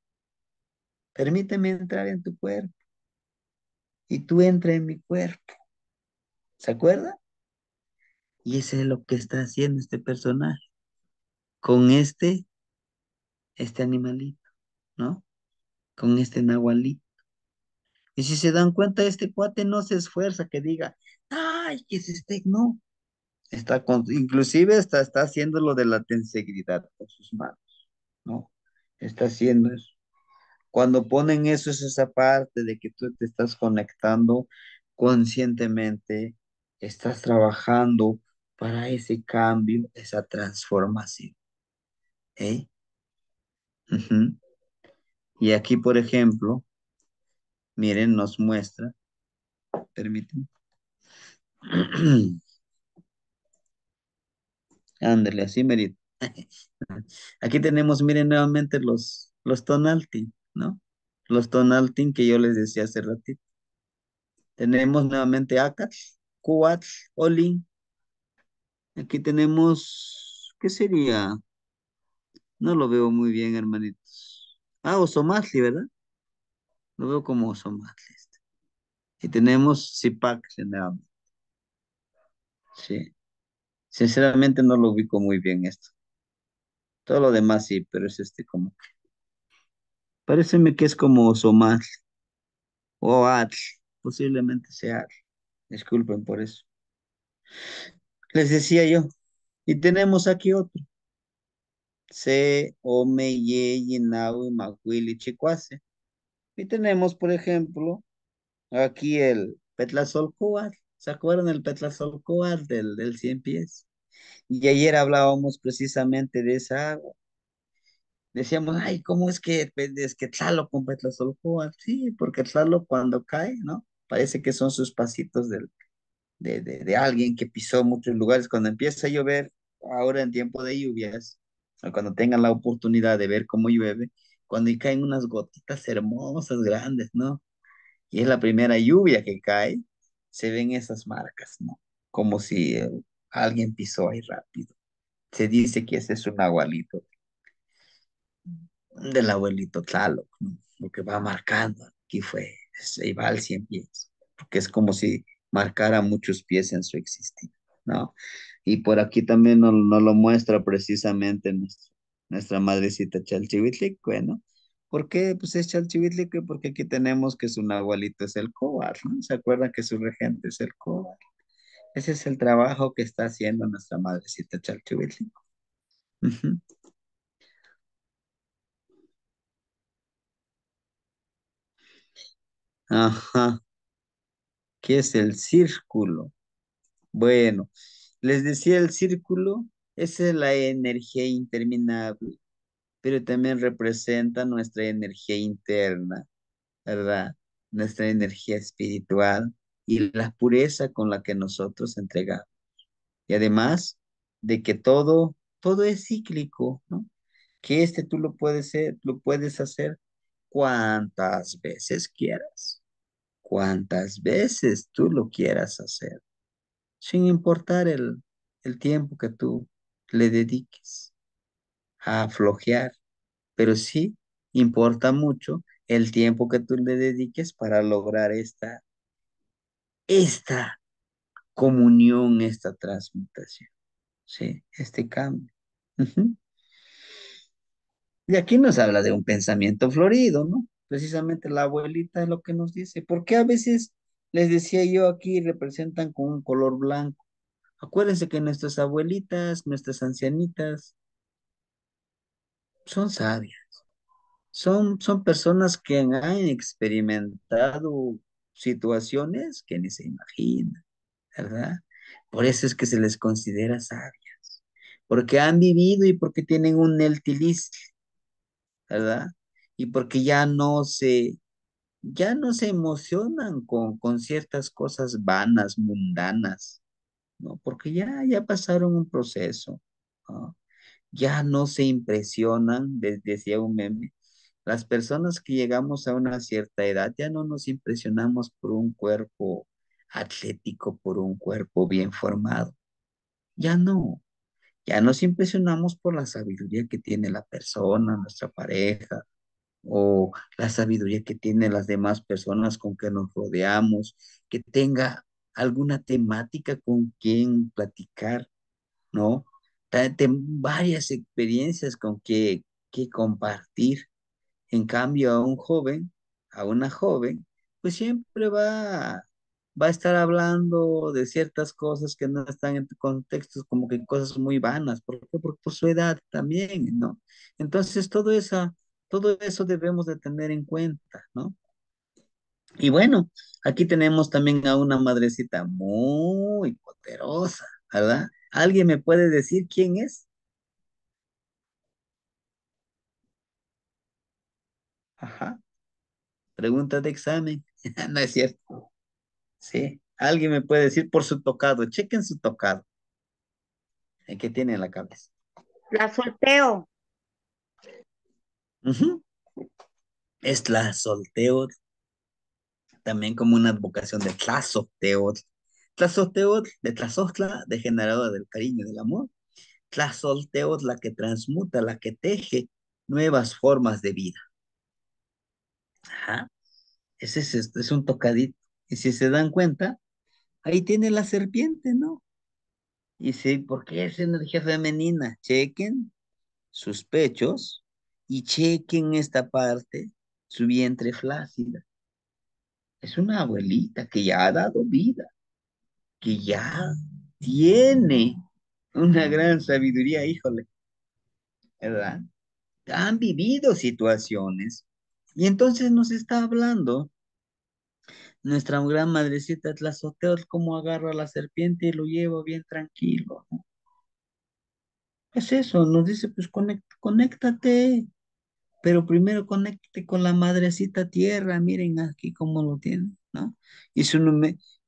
Permíteme entrar en tu cuerpo y tú entra en mi cuerpo. ¿Se acuerda? Y eso es lo que está haciendo este personaje con este animalito, ¿no? Con este nahualito. Y si se dan cuenta, este cuate no se esfuerza que diga, ay, que es este, no. Inclusive está haciendo lo de la tensegridad con sus manos, ¿no? Está haciendo eso. Cuando ponen eso, es esa parte de que tú te estás conectando conscientemente, estás trabajando para ese cambio, esa transformación, ¿eh? Ujú. Y aquí, por ejemplo, miren, nos muestra, permítanme. Ándale, así, Merito. Aquí tenemos, miren nuevamente los tonaltin, ¿no? Los tonaltin que yo les decía hace ratito. Tenemos nuevamente Acatl, Cuatl, Olin. Aquí tenemos, ¿qué sería? No lo veo muy bien, hermanitos. Ah, Osomatli, ¿verdad? Lo veo como Osomatli. Y tenemos Zipac, nuevamente. Sí. Sinceramente no lo ubico muy bien esto. Todo lo demás sí, pero es como. Paréceme que es como Osomatli o Atl. Posiblemente sea Atl. Disculpen por eso. Les decía yo. Y tenemos aquí otro. C, Ome, Ye, Yinawi, Macuili, Chicuase. Y tenemos, por ejemplo, aquí el Petlazolcóatl. ¿Se acuerdan del Petlazolcóatl del 100 pies? Y ayer hablábamos precisamente de esa agua. Decíamos, ay, ¿cómo es que Tlaloc con Petlazolcóatl? Sí, porque Tlaloc cuando cae, ¿no? Parece que son sus pasitos de alguien que pisó muchos lugares. Cuando empieza a llover, ahora en tiempo de lluvias, o cuando tengan la oportunidad de ver cómo llueve, cuando y caen unas gotitas hermosas, grandes, ¿no? Y es la primera lluvia que cae, se ven esas marcas, ¿no? Como si alguien pisó ahí rápido. Se dice que ese es un abuelito, del abuelito Tlaloc, ¿no? Lo que va marcando aquí fue, se iba al 100 pies, porque es como si marcara muchos pies en su existir, ¿no? Y por aquí también nos lo muestra precisamente nuestra madrecita Chalchihuitlicue, ¿no? ¿Por qué? Pues es Chalchihuitlicue porque aquí tenemos que su nahualito es el Cobar, ¿no? ¿Se acuerdan que su regente es el Cobar? Ese es el trabajo que está haciendo nuestra madrecita Chalchihuitlicue. Ujú. Ajá, ¿qué es el círculo? Bueno, les decía el círculo, esa es la energía interminable, pero también representa nuestra energía interna, ¿verdad? Nuestra energía espiritual y la pureza con la que nosotros entregamos. Y además de que todo es cíclico, ¿no? Que tú lo puedes hacer cuantas veces quieras, cuantas veces tú lo quieras hacer, sin importar el tiempo que tú le dediques a flojear, pero sí importa mucho el tiempo que tú le dediques para lograr esta comunión, esta transmutación, ¿sí? Este cambio. Ujú. Y aquí nos habla de un pensamiento florido, ¿no? Precisamente la abuelita es lo que nos dice. ¿Por qué a veces les decía yo aquí representan con un color blanco? Acuérdense que nuestras abuelitas, nuestras ancianitas, son sabias, son personas que han experimentado situaciones que ni se imaginan, ¿verdad? Por eso es que se les considera sabias, porque han vivido y porque tienen un neltilis, ¿verdad? Y porque ya no se emocionan con ciertas cosas vanas, mundanas, ¿no? Porque ya pasaron un proceso, ¿no? Ya no se impresionan, decía un meme, las personas que llegamos a una cierta edad ya no nos impresionamos por un cuerpo atlético, por un cuerpo bien formado. Ya no. Ya nos impresionamos por la sabiduría que tiene la persona, nuestra pareja, o la sabiduría que tienen las demás personas con que nos rodeamos, que tenga alguna temática con quien platicar, ¿no? Varias experiencias con que compartir. En cambio, a un joven, a una joven, pues siempre va a estar hablando de ciertas cosas que no están en contextos como que cosas muy vanas. ¿Por qué? Por su edad también, ¿no? Entonces, todo eso debemos de tener en cuenta, ¿no? Y bueno, aquí tenemos también a una madrecita muy poderosa, ¿verdad? ¿Alguien me puede decir quién es? Ajá, pregunta de examen. No es cierto. Sí, alguien me puede decir por su tocado, chequen su tocado, el que tiene en la cabeza. La solteo. Ujú. Es Tlazolteotl, también como una advocación de Tlazolteotl. Tlazolteotl de Tlazostla, de generadora del cariño y del amor. Tlazolteotl, la que transmuta, la que teje nuevas formas de vida. Ajá, es un tocadito. Y si se dan cuenta, ahí tiene la serpiente, ¿no? Y sí, ¿por qué es energía femenina? Chequen sus pechos y chequen esta parte, su vientre flácida. Es una abuelita que ya ha dado vida, que ya tiene una gran sabiduría, híjole, ¿verdad? Han vivido situaciones y entonces nos está hablando nuestra gran madrecita Tlazoteo, cómo agarra a la serpiente y lo lleva bien tranquilo, ¿no? Es eso, nos dice, pues conéctate. Pero primero conéctate con la madrecita tierra, miren aquí cómo lo tiene, ¿no? Y,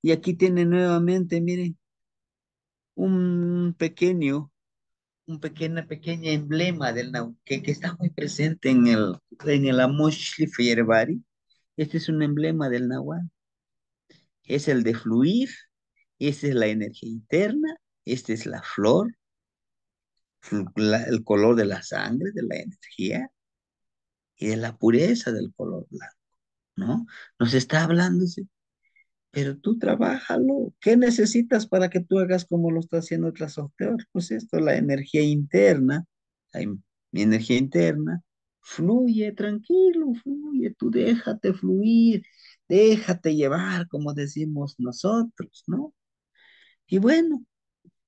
y aquí tiene nuevamente, miren, un pequeño, pequeña emblema que está muy presente en el Amoshli Fierbari. Este es un emblema del Nahual. Es el de fluir, esta es la energía interna, esta es la flor, el color de la sangre, de la energía y de la pureza del color blanco, ¿no? Nos está hablando, pero tú trabájalo. ¿Qué necesitas para que tú hagas como lo está haciendo otras sorteos? Pues esto, la energía interna, mi energía interna, fluye, tranquilo, fluye, tú déjate fluir, déjate llevar, como decimos nosotros, ¿no? Y bueno,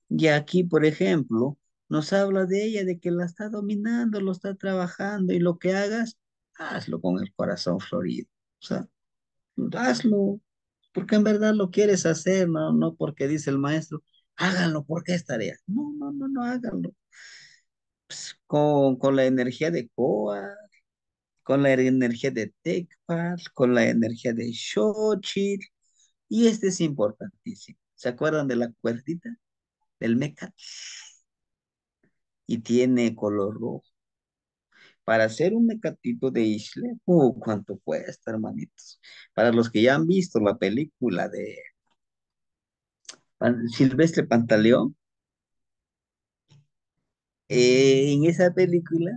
y aquí, por ejemplo, nos habla de ella, de que la está dominando, lo está trabajando, y lo que hagas, hazlo con el corazón florido. O sea, hazlo, porque en verdad lo quieres hacer, no, no porque dice el maestro, háganlo porque es tarea. No, no, no, no, háganlo. Pues, con la energía de Koa, con la energía de Tecpat, con la energía de Xochitl, y este es importantísimo. ¿Se acuerdan de la cuerdita del meca? Y tiene color rojo. Para hacer un mecatito de Isle, ¿cuánto cuesta, hermanitos? Para los que ya han visto la película de Silvestre Pantaleón, en esa película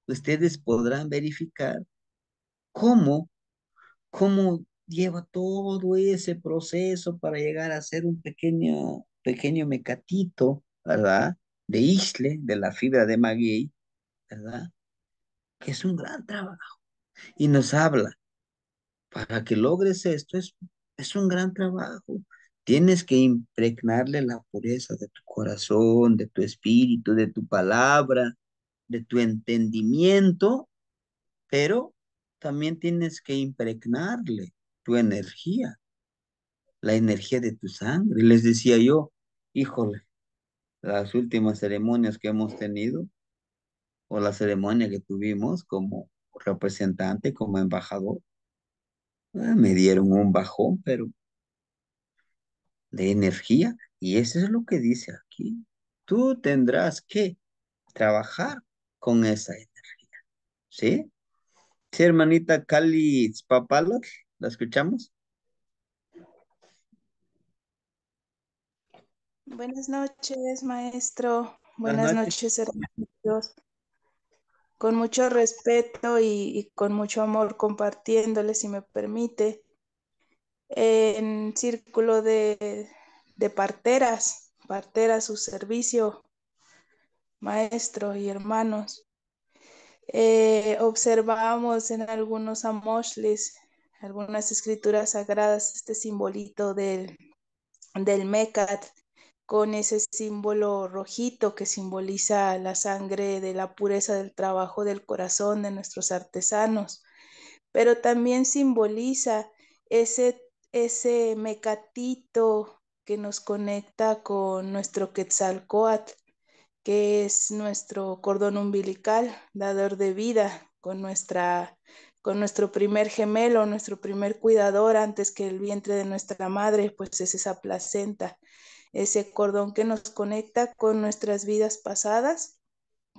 ustedes podrán verificar cómo, cómo lleva todo ese proceso para llegar a ser un pequeño mecatito, ¿verdad? De Isle, de la fibra de maguey, ¿verdad? Que es un gran trabajo. Y nos habla, para que logres esto es un gran trabajo. Tienes que impregnarle la pureza de tu corazón, de tu espíritu, de tu palabra, de tu entendimiento, pero también tienes que impregnarle tu energía, la energía de tu sangre. Les decía yo, híjole, las últimas ceremonias que hemos tenido, o la ceremonia que tuvimos como representante, como embajador, me dieron un bajón, pero de energía, y eso es lo que dice aquí. Tú tendrás que trabajar con esa energía, ¿sí? Sí, hermanita Cali Papalot, ¿la escuchamos? Buenas noches, maestro. Buenas Buenas noches. noches, hermanos. Con mucho respeto y con mucho amor compartiéndole, si me permite, en círculo de parteras, su servicio, maestro y hermanos. Observamos en algunos amoshlis, algunas escrituras sagradas, este simbolito del Mecat, con ese símbolo rojito que simboliza la sangre de la pureza del trabajo del corazón de nuestros artesanos, pero también simboliza ese mecatito que nos conecta con nuestro Quetzalcóatl, que es nuestro cordón umbilical, dador de vida, con nuestro primer gemelo, nuestro primer cuidador antes que el vientre de nuestra madre, pues es esa placenta, ese cordón que nos conecta con nuestras vidas pasadas,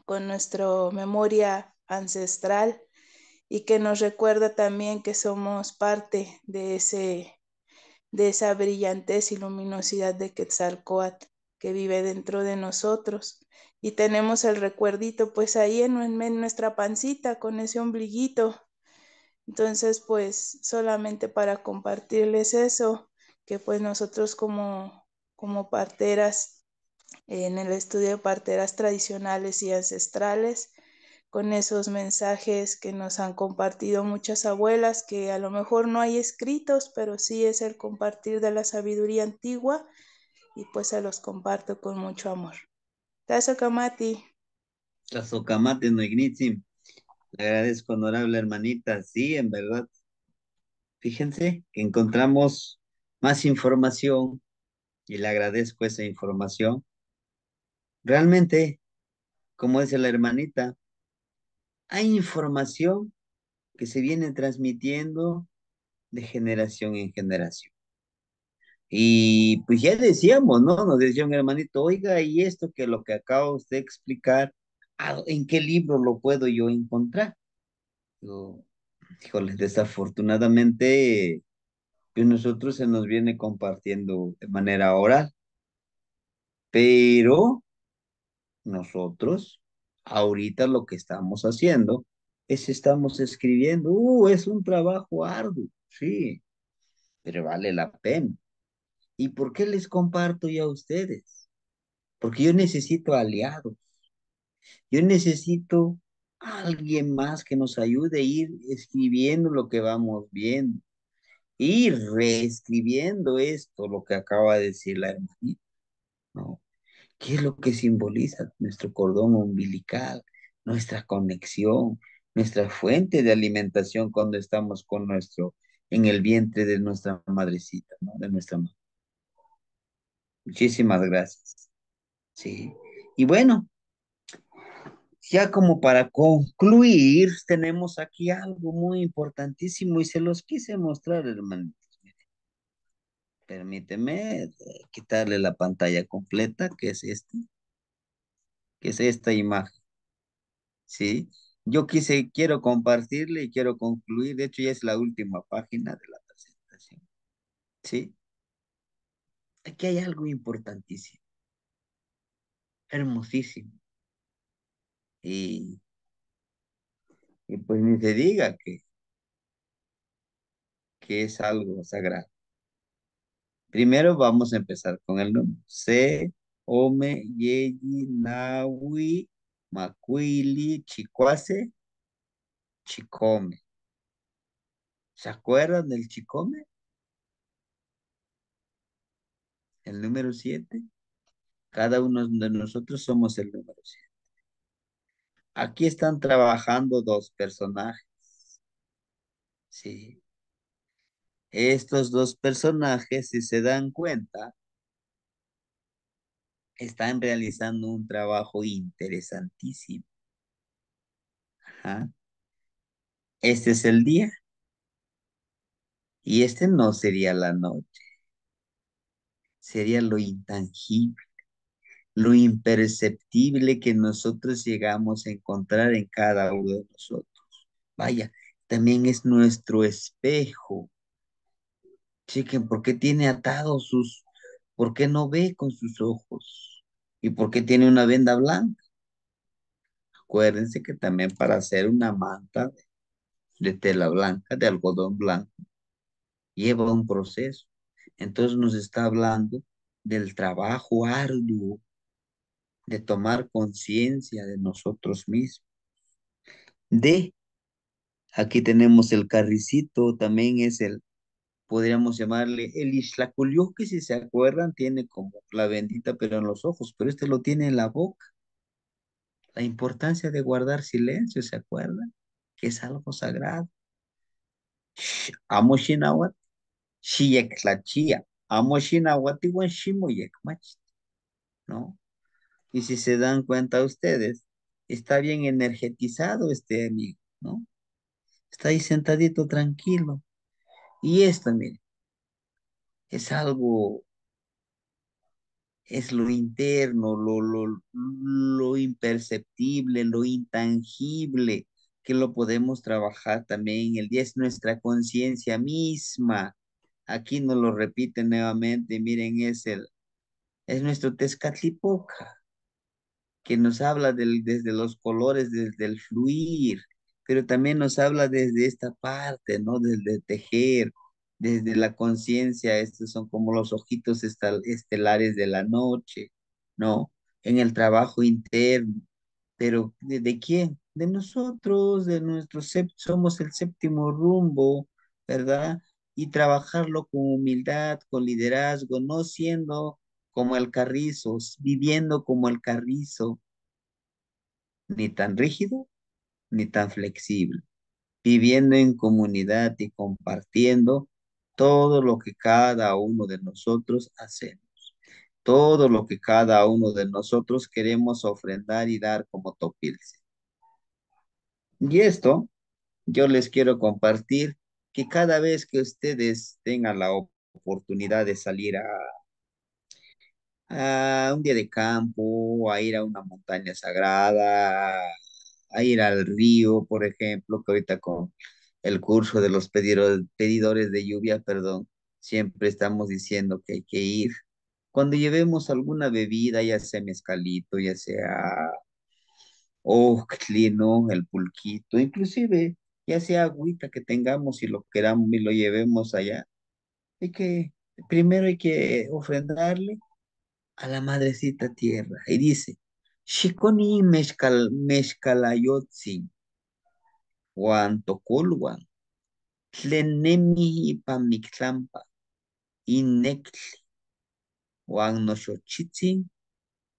con nuestra memoria ancestral y que nos recuerda también que somos parte de esa brillantez y luminosidad de Quetzalcóatl que vive dentro de nosotros. Y tenemos el recuerdito pues ahí en nuestra pancita con ese ombliguito. Entonces pues solamente para compartirles eso, que pues nosotros como parteras, en el estudio de parteras tradicionales y ancestrales, con esos mensajes que nos han compartido muchas abuelas, que a lo mejor no hay escritos, pero sí es el compartir de la sabiduría antigua y pues se los comparto con mucho amor. Tazo Kamati. Tlazocamate no ignitim. Le agradezco, honorable hermanita. Sí, en verdad. Fíjense que encontramos más información y le agradezco esa información. Realmente, como dice la hermanita, hay información que se viene transmitiendo de generación en generación. Y pues ya decíamos, ¿no? Nos decía un hermanito, oiga, y esto que lo que acaba usted de explicar, ¿en qué libro lo puedo yo encontrar? Digo, híjole, desafortunadamente, pues nosotros se nos viene compartiendo de manera oral, pero nosotros, ahorita lo que estamos haciendo es estamos escribiendo, es un trabajo arduo, sí, pero vale la pena. ¿Y por qué les comparto ya a ustedes? Porque yo necesito aliados, yo necesito alguien más que nos ayude a ir escribiendo lo que vamos viendo y reescribiendo esto, lo que acaba de decir la hermanita, ¿no? ¿Qué es lo que simboliza nuestro cordón umbilical, nuestra conexión, nuestra fuente de alimentación cuando estamos con en el vientre de nuestra madrecita, ¿no? De nuestra madre. Muchísimas gracias. Sí. Y bueno, ya como para concluir, tenemos aquí algo muy importantísimo y se los quise mostrar, hermanitos. Permíteme quitarle la pantalla completa, que es esta imagen, ¿sí? Quiero compartirle y quiero concluir, de hecho ya es la última página de la presentación, ¿sí? Aquí hay algo importantísimo, hermosísimo, y, y pues ni se diga que es algo sagrado. Primero vamos a empezar con el número. C, Ome, Yeyi, Nahui, Macuili, Chicuase, Chicome. ¿Se acuerdan del Chicome? El número 7. Cada uno de nosotros somos el número 7. Aquí están trabajando dos personajes. Sí. Estos dos personajes, si se dan cuenta, están realizando un trabajo interesantísimo. Ajá. Este es el día y este no sería la noche, sería lo intangible, lo imperceptible que nosotros llegamos a encontrar en cada uno de nosotros. Vaya, también es nuestro espejo. Chequen, ¿por qué tiene atados ¿Por qué no ve con sus ojos? ¿Y por qué tiene una venda blanca? Acuérdense que también para hacer una manta de tela blanca, de algodón blanco, lleva un proceso. Entonces nos está hablando del trabajo arduo de tomar conciencia de nosotros mismos. De, aquí tenemos el carricito, también es el, podríamos llamarle el Ixlaculió, que si se acuerdan tiene como la bendita pero en los ojos, pero este lo tiene en la boca. La importancia de guardar silencio, ¿se acuerdan? Que es algo sagrado. Amo Shinawat, Shiyek la chía. Amo Shinawat igual Shimoyek mach, ¿no? Y si se dan cuenta ustedes, está bien energetizado este amigo, ¿no? Está ahí sentadito tranquilo. Y esto, mire, es algo, es lo interno, lo imperceptible, lo intangible, que lo podemos trabajar también en el día, es nuestra conciencia misma. Aquí nos lo repite nuevamente, miren, es nuestro Tezcatlipoca, que nos habla desde los colores, desde el fluir, pero también nos habla desde esta parte, ¿no? Desde tejer, desde la conciencia, estos son como los ojitos estelares de la noche, ¿no? En el trabajo interno, pero ¿de quién? De nosotros, de somos el séptimo rumbo, ¿verdad? Y trabajarlo con humildad, con liderazgo, no siendo como el carrizo, viviendo como el carrizo, ni tan rígido ni tan flexible, viviendo en comunidad y compartiendo todo lo que cada uno de nosotros hacemos, todo lo que cada uno de nosotros queremos ofrendar y dar como topilse. Y esto yo les quiero compartir que cada vez que ustedes tengan la oportunidad de salir a un día de campo, a ir a una montaña sagrada, a ir al río, por ejemplo, que ahorita con el curso de los pedidores de lluvia, perdón, siempre estamos diciendo que hay que ir. Cuando llevemos alguna bebida, ya sea mezcalito, ya sea ¿no? El pulquito, inclusive, ya sea agüita que tengamos y lo queramos y lo llevemos allá, hay que, primero hay que ofrendarle a la madrecita tierra. Y dice, Shikoni mezcalayotzi, Juan Toculwan, Tlenemi Pamictlampa, Inectli, Juan Noshochitzin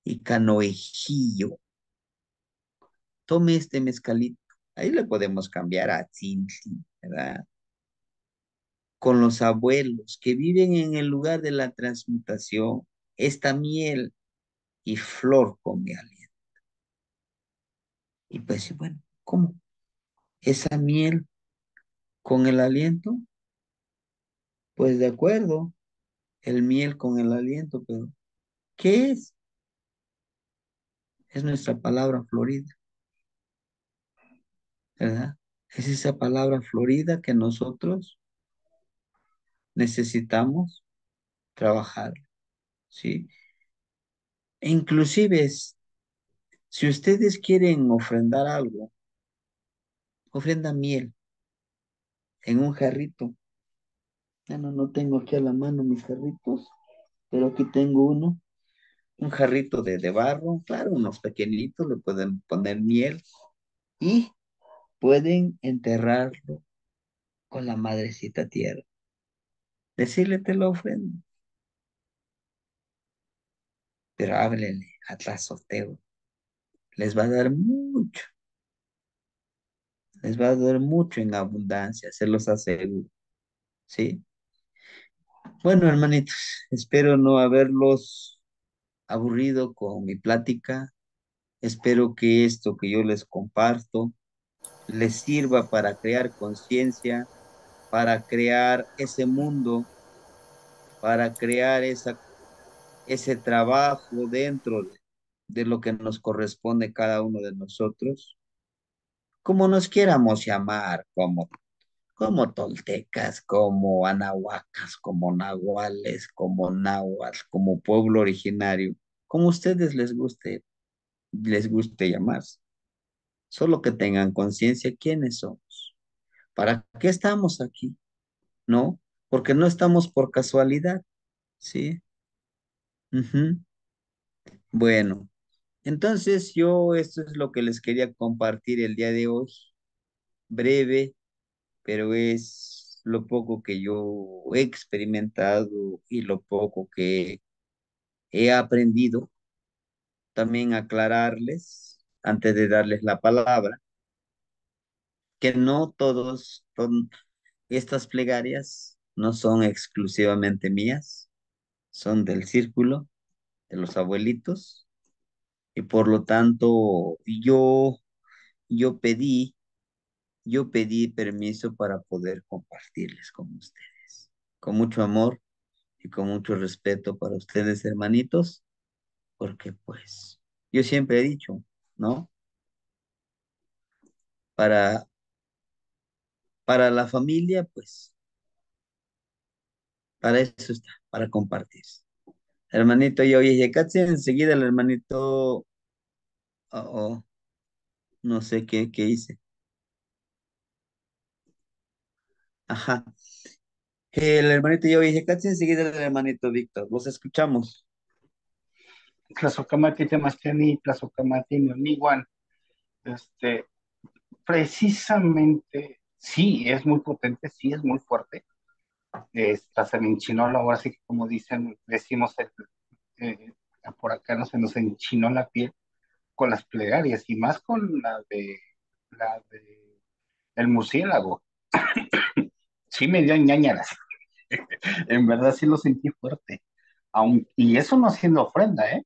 y Canoejillo. Tome este mezcalito. Ahí le podemos cambiar a Tzintli, ¿verdad? Con los abuelos que viven en el lugar de la transmutación, esta miel y flor con mi aliento. Y pues, sí, bueno, ¿cómo? Esa miel con el aliento, pues de acuerdo, el miel con el aliento, pero ¿qué es? Es nuestra palabra florida, ¿verdad? Es esa palabra florida que nosotros necesitamos trabajar, ¿sí? E inclusive, si ustedes quieren ofrendar algo, ofrenda miel en un jarrito. Ya no tengo aquí a la mano mis jarritos, pero aquí tengo uno, un jarrito de barro, claro, unos pequeñitos, le pueden poner miel y pueden enterrarlo con la madrecita tierra. Decirle te lo ofrendo, pero háblele a sorteo. Les va a dar mucho, les va a dar mucho en abundancia, se los aseguro, ¿sí? Bueno, hermanitos, espero no haberlos aburrido con mi plática. Espero que esto que yo les comparto les sirva para crear conciencia, para crear ese mundo, para crear ese trabajo dentro de lo que nos corresponde cada uno de nosotros, como nos quieramos llamar, como como toltecas, como anahuacas, como nahuales, como náhuatl, como pueblo originario, como ustedes les guste llamarse. Solo que tengan conciencia quiénes somos. ¿Para qué estamos aquí? ¿No? Porque no estamos por casualidad, ¿sí? Ujú. Bueno, entonces yo esto es lo que les quería compartir el día de hoy. Breve, pero es lo poco que yo he experimentado y lo poco que he aprendido. También aclararles, antes de darles la palabra, que no todos son estas plegarias, no son exclusivamente mías, son del círculo de los abuelitos y por lo tanto yo pedí, yo pedí permiso para poder compartirles con ustedes, con mucho amor y con mucho respeto para ustedes, hermanitos, porque pues yo siempre he dicho, ¿no? Para, para la familia, pues para eso está, para compartir. Hermanito, yo oye, casi enseguida el hermanito, oh, oh, no sé qué hice. Ajá. El hermanito yo dije, casi enseguida el hermanito Víctor, los escuchamos. Tlazocamati Temasteni, Tlazocamati Noniguan, este, precisamente, sí, es muy potente, sí, es muy fuerte. Hasta se me enchinó la, ahora sí que como dicen, decimos eh, por acá no se nos enchinó la piel con las plegarias y más con la de el murciélago. Sí me dio ñañaras, en verdad sí lo sentí fuerte. Y eso no haciendo ofrenda, ¿eh?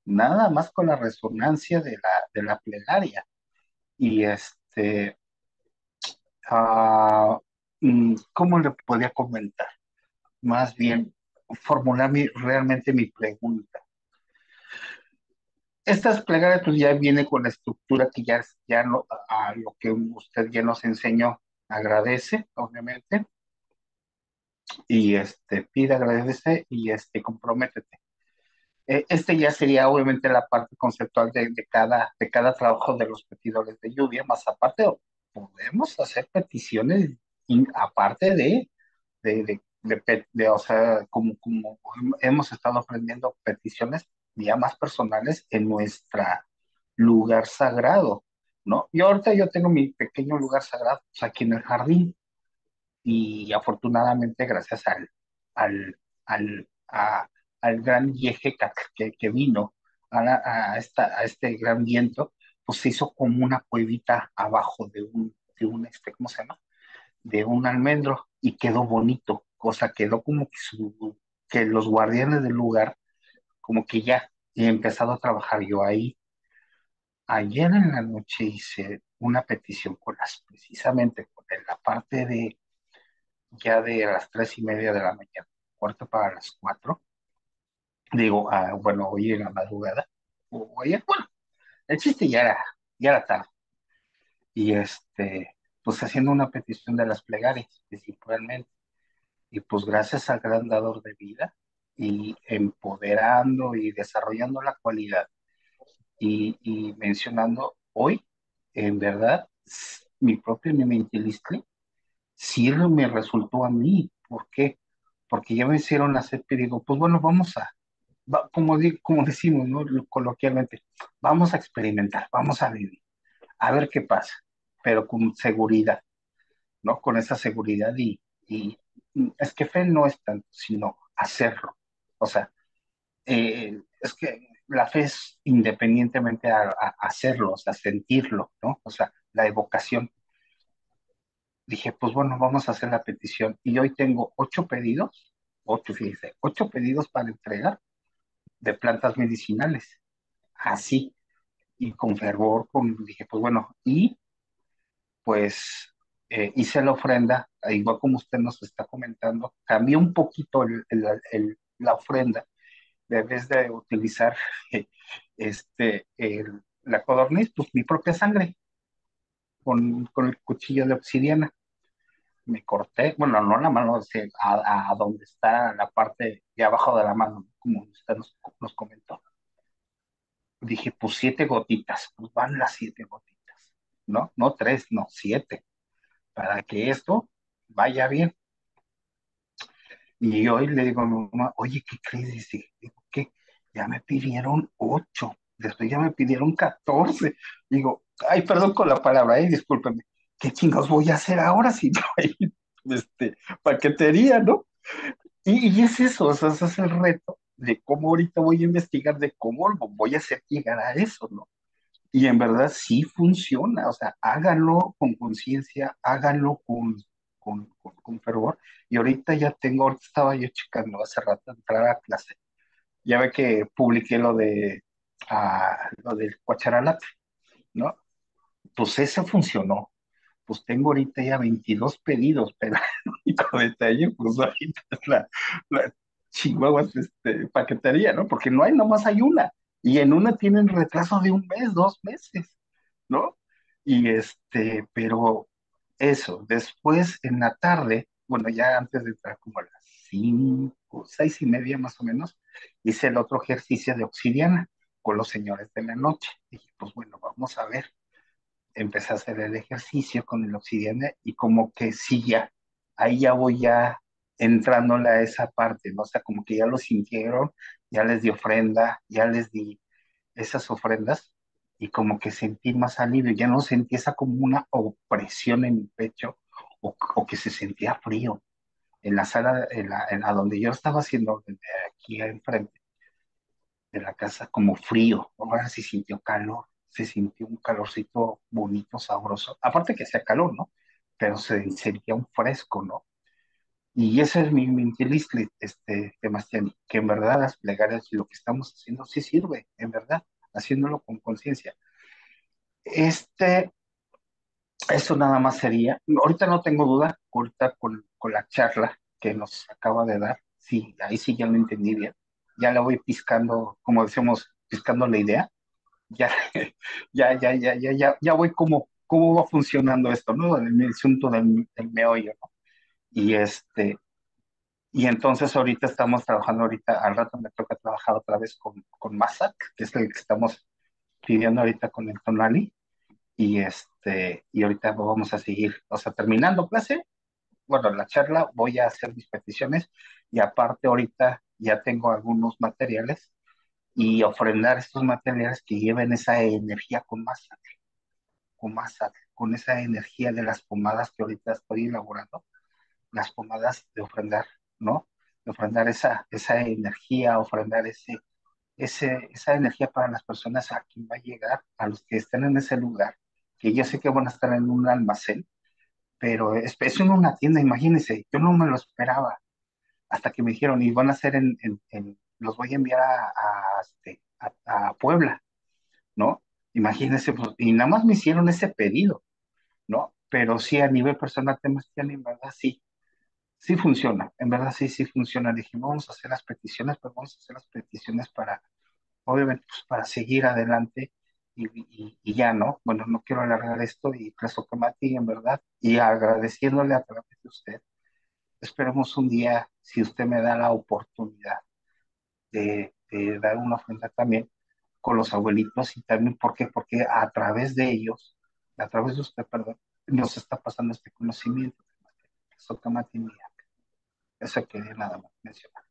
Nada más con la resonancia de la plegaria. Y ah, ¿cómo le podía comentar? Más bien, formular realmente mi pregunta. Estas plegarias pues ya viene con la estructura que ya a lo que usted ya nos enseñó. Agradece, obviamente, y pide, agradece y comprométete. Ya sería obviamente la parte conceptual de cada trabajo de los petidores de lluvia, más aparte podemos hacer peticiones aparte o sea, como hemos estado aprendiendo peticiones ya más personales en nuestra lugar sagrado, ¿no? Y ahorita yo tengo mi pequeño lugar sagrado pues, aquí en el jardín y afortunadamente gracias al, al, a- al gran Yejecat que vino a este gran viento, pues se hizo como una cuevita abajo de un ¿cómo se llama? De un almendro y quedó bonito, cosa quedó como que los guardianes del lugar, como que ya he empezado a trabajar yo ahí. Ayer en la noche hice una petición precisamente con la parte ya de las 3:30 de la mañana, cuarto para las 4. Digo, bueno, hoy en la madrugada, o ayer, bueno, el chiste ya era tarde. Y pues haciendo una petición de las plegarias, principalmente. Y pues gracias al gran dador de vida y empoderando y desarrollando la cualidad y mencionando hoy, en verdad, mi propio Nementilistli sí me resultó a mí. ¿Por qué? Porque ya me hicieron hacer y digo, pues bueno, como decimos, ¿no? Coloquialmente, vamos a experimentar, vamos a vivir, a ver qué pasa, pero con seguridad, ¿no? Con esa seguridad y es que fe no es tanto, sino hacerlo. O sea, es que la fe es independientemente a hacerlo, o sea, sentirlo, ¿no? O sea, la evocación. Dije, pues bueno, vamos a hacer la petición. Y hoy tengo 8 pedidos, fíjese, 8 pedidos para entregar de plantas medicinales. Así, y con fervor, dije, pues bueno, y pues hice la ofrenda, igual como usted nos está comentando, cambié un poquito la ofrenda, de vez de utilizar la codorniz, pues mi propia sangre, con el cuchillo de obsidiana. me corté, bueno, no la mano, o sea, a donde está la parte de abajo de la mano, como usted nos comentó. Dije, pues 7 gotitas, pues van las 7 gotitas, ¿no? No tres, no, 7, para que esto vaya bien. Y hoy le digo a mi mamá, oye, ¿qué crees? Digo, ¿qué? Ya me pidieron 8, después ya me pidieron 14. Digo, ay, perdón con la palabra, discúlpeme. ¿Qué chingados voy a hacer ahora si no hay paquetería, ¿no? Y es eso, o sea, ese es el reto de cómo ahorita voy a investigar, de cómo lo voy a hacer llegar a eso, ¿no? Y en verdad sí funciona, o sea, háganlo con conciencia, háganlo con fervor. Y ahorita ya tengo, ahorita estaba yo checando hace rato entrar a clase. Ya ve que publiqué lo del cuacharalate, ¿no? Pues ese funcionó. Pues tengo ahorita ya 22 pedidos, pero el único detalle, pues ahorita es la Chihuahuas paquetería, ¿no? Porque no hay, nomás hay una. Y en una tienen retraso de 1 mes, 2 meses. ¿No? Pero eso, después en la tarde, bueno, ya antes de entrar como a las 5, 6:30 más o menos, hice el otro ejercicio de obsidiana con los señores de la noche. Dije, pues bueno, vamos a ver. Empecé a hacer el ejercicio con el obsidiana y como que sí, ya, ahí ya voy ya entrándole a esa parte, ¿no? O sea, como que ya lo sintieron, ya les di ofrenda, ya les di esas ofrendas y como que sentí más alivio, ya no sentí esa como una opresión en mi pecho o que se sentía frío. En la sala, en la donde yo estaba haciendo, desde aquí enfrente de la casa, como frío. Ahora se sintió calor, se sintió un calorcito bonito, sabroso. Aparte que hacía calor, ¿no? Pero se sentía un fresco, ¿no? Y ese es mi mentalista, Sebastián, que en verdad las plegarias y lo que estamos haciendo sí sirve, en verdad, haciéndolo con conciencia. Este, eso nada más sería, ahorita no tengo duda, ahorita con la charla que nos acaba de dar, sí, ahí sí ya lo entendí bien, ya la voy piscando, como decimos, piscando la idea, ya, ya voy cómo va funcionando esto, ¿no? El asunto del meollo, ¿no? Y y entonces ahorita estamos trabajando, ahorita al rato me toca trabajar otra vez con Masak, que es el que estamos pidiendo ahorita con el Tonali, y ahorita vamos a seguir, o sea, terminando clase, bueno, la charla, voy a hacer mis peticiones, y aparte ahorita ya tengo algunos materiales, y ofrendar estos materiales que lleven esa energía con esa energía de las pomadas que ahorita estoy elaborando, las pomadas de ofrendar, ¿no? De ofrendar esa energía, ofrendar esa energía para las personas a quien va a llegar, a los que estén en ese lugar, que yo sé que van a estar en un almacén, pero es en una tienda, imagínense, yo no me lo esperaba, hasta que me dijeron, y van a ser los voy a enviar a Puebla, ¿no? Imagínense, pues, y nada más me hicieron ese pedido, ¿no? Pero sí, a nivel personal, temas que en verdad sí, sí funciona, en verdad sí, sí funciona. Dije, vamos a hacer las peticiones, pero vamos a hacer las peticiones para, obviamente, pues para seguir adelante y ya, ¿no? Bueno, no quiero alargar esto y presto que Mati, en verdad, y agradeciéndole a través de usted. Esperemos un día, si usted me da la oportunidad de dar una ofrenda también con los abuelitos y también, ¿por qué? Porque a través de ellos, a través de usted, perdón, nos está pasando este conocimiento. Eso que Mati, eso quería nada más mencionar.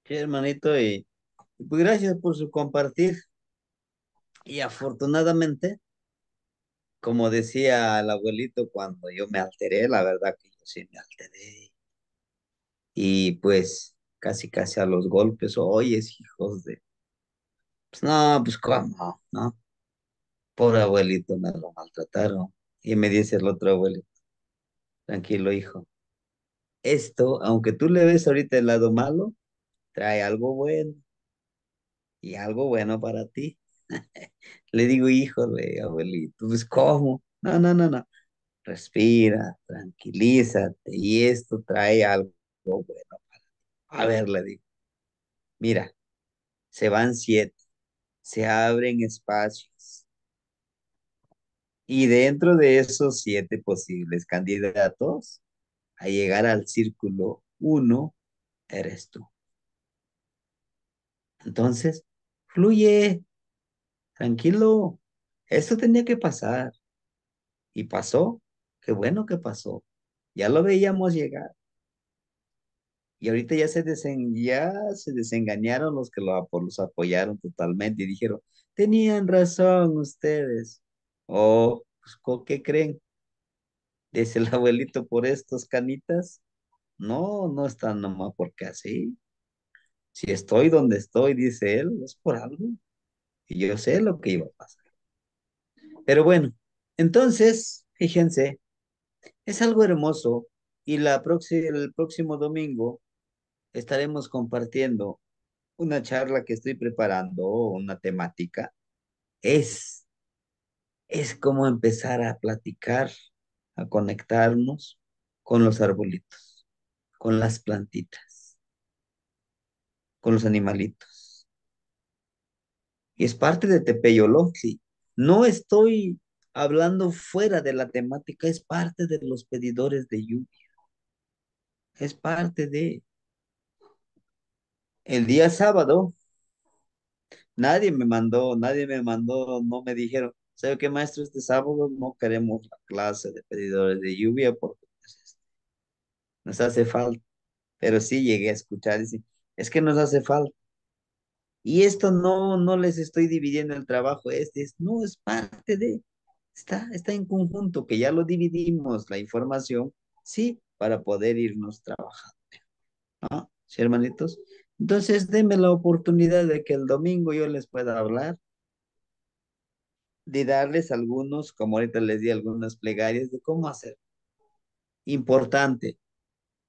Sí, hermanito, y pues gracias por su compartir. Y afortunadamente, como decía el abuelito cuando yo me alteré, la verdad que yo sí me alteré. Y pues casi casi a los golpes, oyes, hijos de... Pues no, pues cómo, ¿no? Pobre abuelito, me lo maltrataron. Y me dice el otro abuelito, tranquilo, hijo. Esto, aunque tú le ves ahorita el lado malo, trae algo bueno y algo bueno para ti. Le digo, híjole, abuelito, pues ¿cómo? No, no, no, no. Respira, tranquilízate y esto trae algo bueno. A ver, le digo, mira, se van 7, se abren espacios y dentro de esos 7 posibles candidatos a llegar al círculo uno eres tú. Entonces, fluye, tranquilo. Esto tenía que pasar. Y pasó. Qué bueno que pasó. Ya lo veíamos llegar. Y ahorita ya se desengañaron los que los apoyaron totalmente y dijeron, tenían razón ustedes. Oh, pues, ¿qué creen? Dice el abuelito por estos canitas. No, no están nomás porque así. Si estoy donde estoy, dice él, es por algo. Y yo sé lo que iba a pasar. Pero bueno, entonces, fíjense, es algo hermoso. Y el próximo domingo estaremos compartiendo una charla que estoy preparando, una temática. Es, es como empezar a platicar, a conectarnos con los arbolitos, con las plantitas, con los animalitos. Y es parte de Tepeyolotli. No estoy hablando fuera de la temática, es parte de los pedidores de lluvia. Es parte de... El día sábado, nadie me mandó, no me dijeron, ¿sabe qué, maestro? Este sábado no queremos la clase de pedidores de lluvia porque pues, nos hace falta. Pero sí llegué a escuchar, dice, es que nos hace falta. Y esto no les estoy dividiendo el trabajo, no es parte de, está en conjunto, que ya lo dividimos, la información, sí, para poder irnos trabajando, ¿no? ¿Sí, hermanitos? Entonces, denme la oportunidad de que el domingo yo les pueda hablar, de darles algunos, como ahorita les di algunas plegarias de cómo hacer. Importante,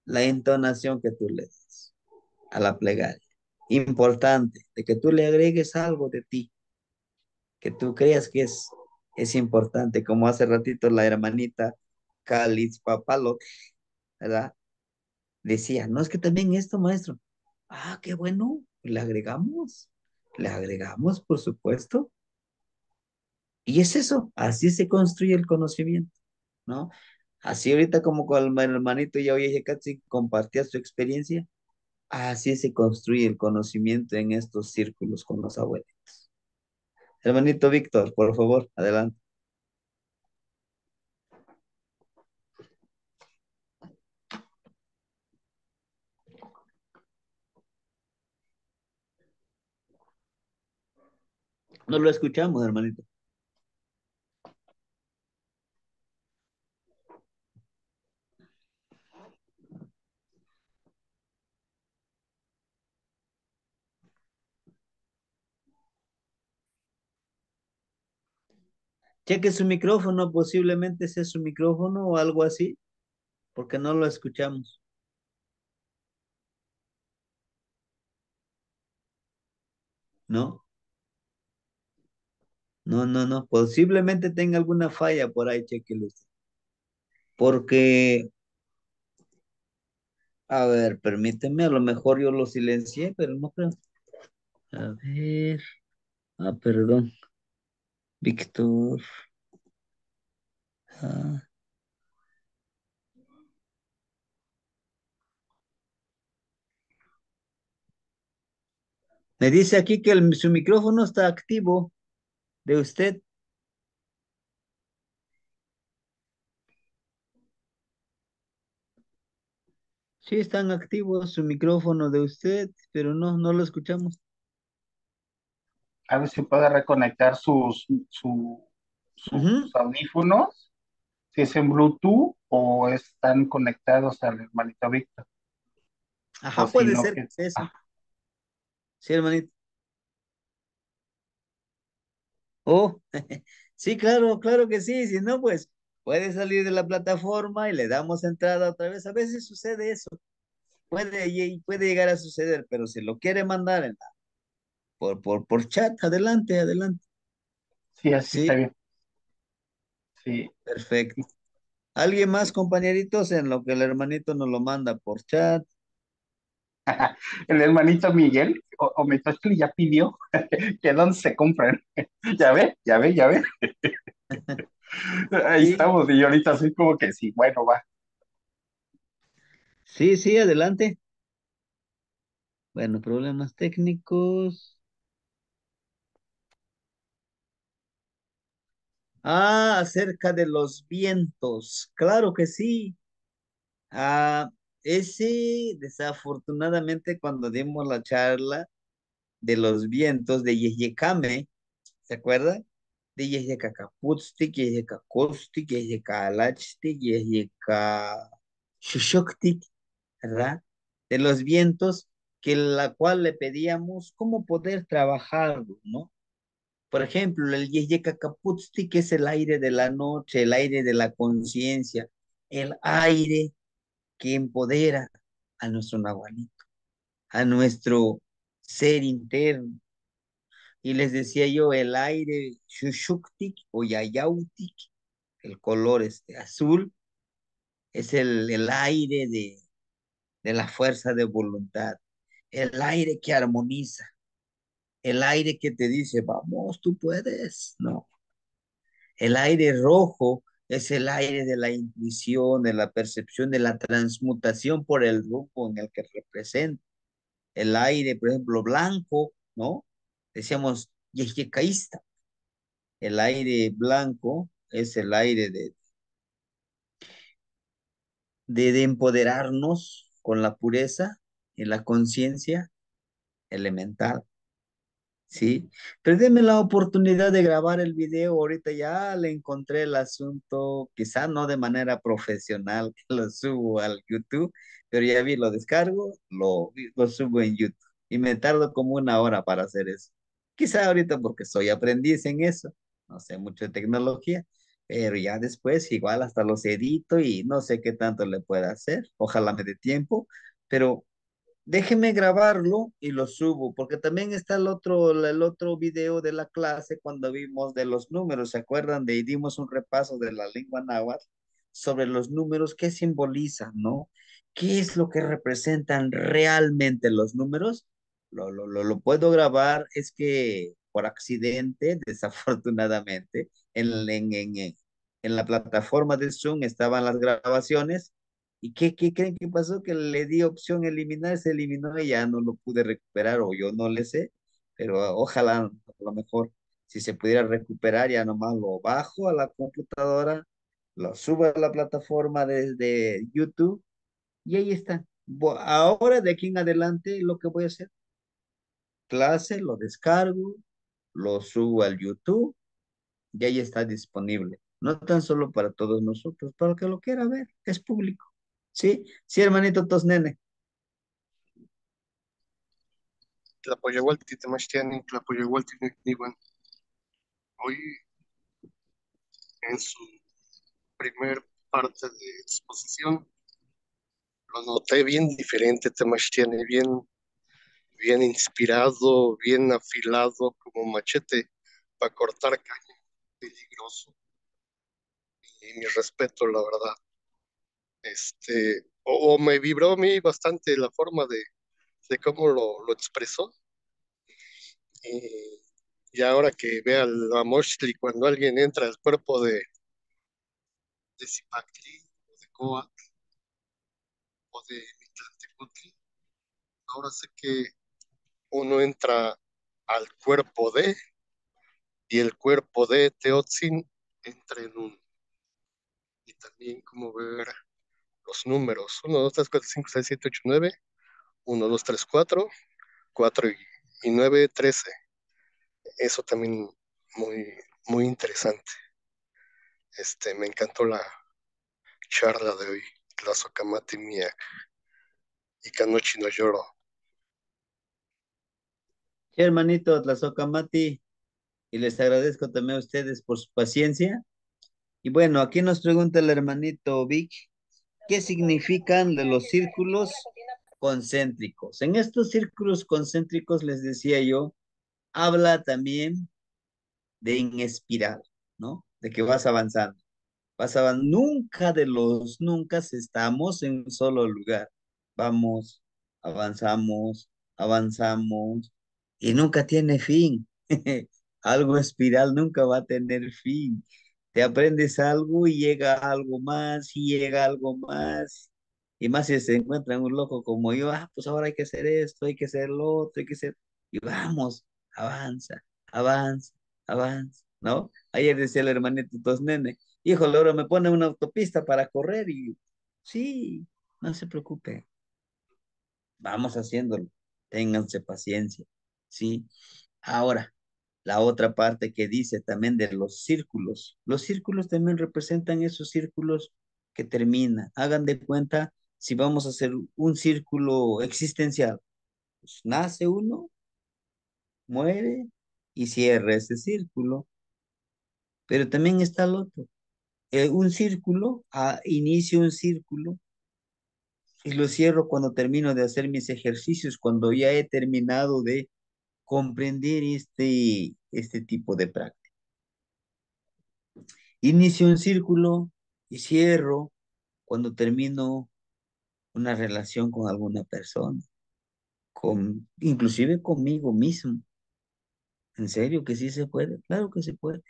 la entonación que tú le das a la plegaria. Importante, de que tú le agregues algo de ti, que tú creas que es importante, como hace ratito la hermanita Calis Papalo, ¿verdad? Decía, no es que también esto, maestro. Ah, qué bueno, le agregamos, por supuesto. Y es eso, así se construye el conocimiento, ¿no? Así ahorita como con el hermanito ya oye casi compartía su experiencia, así se construye el conocimiento en estos círculos con los abuelos. Hermanito Víctor, por favor, adelante. No lo escuchamos, hermanito. Cheque su micrófono, posiblemente sea su micrófono o algo así, porque no lo escuchamos. ¿No? No. Posiblemente tenga alguna falla por ahí, chequele usted. Porque, a ver, permíteme, a lo mejor yo lo silencié, pero no creo. A ver, perdón. Víctor. ah, Me dice aquí que su micrófono está activo de usted. Sí, están activos su micrófono de usted, pero no lo escuchamos. A ver si puede reconectar Ujú. sus audífonos, si es en Bluetooth o están conectados al hermanito Víctor, o Ajá, si puede no, ser que sea eso. Sí, hermanito. Oh, sí, claro que sí. Si no, pues puede salir de la plataforma y le damos entrada otra vez. A veces sucede eso. Puede llegar a suceder, pero si lo quiere mandar por chat, adelante. sí, así está Sí, bien. Sí. perfecto. ¿Alguien más, compañeritos, en lo que el hermanito nos lo manda por chat? El hermanito Miguel, o Metochli ya pidió que dónde se compran. Ya ve. Ahí Sí, estamos, y ahorita así como que sí, bueno, va. Sí, sí, adelante. Bueno, problemas técnicos. Ah, acerca de los vientos. Claro que sí. Ah, ese, desafortunadamente, cuando dimos la charla de los vientos de Yeyecame, ¿se acuerda? De Yeyecacapuztic, Yeyecacostic, Yeyecalachtic, Yeyecashushoctic, ¿verdad? De los vientos, que la cual le pedíamos cómo poder trabajarlo, ¿no? Por ejemplo, el Yeyecacapuztic, que es el aire de la noche, el aire de la conciencia, el aire que empodera a nuestro nahualito, a nuestro ser interno. Y les decía yo, el aire Shushuktik o Yayautik, el color azul, es el aire de la fuerza de voluntad, el aire que armoniza, el aire que te dice, vamos, tú puedes, no. El aire rojo es el aire de la intuición, de la percepción, de la transmutación por el rumbo en el que representa. El aire, por ejemplo, blanco, ¿no? Decíamos, yesyecaísta. El aire blanco es el aire de empoderarnos con la pureza y la conciencia elemental. Sí, pero denme la oportunidad de grabar el video. Ahorita ya le encontré el asunto, quizá no de manera profesional, que lo subo al YouTube, pero ya vi, lo descargo, lo subo en YouTube. Y me tardo como una hora para hacer eso. Quizá ahorita porque soy aprendiz en eso, no sé mucho de tecnología, pero ya después igual hasta los edito y no sé qué tanto le pueda hacer. Ojalá me dé tiempo, pero déjeme grabarlo y lo subo, porque también está el otro video de la clase cuando vimos de los números, ¿se acuerdan? De y dimos un repaso de la lengua náhuatl sobre los números, qué simbolizan, ¿no? ¿Qué es lo que representan realmente los números? Lo puedo grabar, es que por accidente, desafortunadamente, en la plataforma de Zoom estaban las grabaciones. ¿Y qué creen que pasó? Que le di opción eliminar, se eliminó y ya no lo pude recuperar o yo no le sé, pero ojalá a lo mejor si se pudiera recuperar ya nomás lo bajo a la computadora, lo subo a la plataforma desde YouTube y ahí está. Ahora de aquí en adelante lo que voy a hacer, clase, lo descargo, lo subo al YouTube y ahí está disponible. No tan solo para todos nosotros, para el que lo quiera ver, es público. Sí, sí, hermanito Tosnene. Tlapoyaualti, Temachtiani, Tlapoyaualti, Nicniwan. Hoy, en su primer parte de exposición, lo noté bien diferente, Temachtiani, bien inspirado, bien afilado, como machete para cortar caña, peligroso. Y mi respeto, la verdad. O me vibró a mí bastante la forma de cómo lo expresó. Y, y ahora que vea a Moshli cuando alguien entra al cuerpo de Zipacli, o de Coa, o de Mitlantecutli, ahora sé que uno entra al cuerpo de, y el cuerpo de Teotzin entra en uno. Y también como ver los números, 1, 2, 3, 4, 5, 6, 7, 8, 9, 1, 2, 3, 4, 4 y 9, 13. Eso también muy, muy interesante. Me encantó la charla de hoy. Tlazokamati Mia y Kanochi no lloro. Sí, hermanito Tlazocamati, y les agradezco también a ustedes por su paciencia. Y bueno, aquí nos pregunta el hermanito Vic, ¿qué significan de los círculos concéntricos? En estos círculos concéntricos, les decía yo, habla también de en espiral, ¿no? De que vas avanzando. Nunca de los nunca estamos en un solo lugar. Vamos, avanzamos, avanzamos y nunca tiene fin. Algo espiral nunca va a tener fin. Te aprendes algo y llega algo más y llega algo más Y más si se encuentran un loco como yo, pues ahora hay que hacer esto, hay que hacer lo otro, hay que hacer... Y vamos, avanza, avanza, avanza, ¿no? Ayer decía el hermanito Tosnene, híjole, ahora me pone una autopista para correr y sí, no se preocupe, vamos haciéndolo, ténganse paciencia, ¿sí? Ahora, la otra parte que dice también de los círculos también representan esos círculos que terminan. Hagan de cuenta si vamos a hacer un círculo existencial, pues nace uno, muere y cierra ese círculo, pero también está el otro. Un círculo, inicio un círculo y lo cierro cuando termino de hacer mis ejercicios, cuando ya he terminado de comprender este tipo de práctica. Inicio un círculo y cierro cuando termino una relación con alguna persona, inclusive conmigo mismo. ¿En serio que sí se puede? Claro que se puede.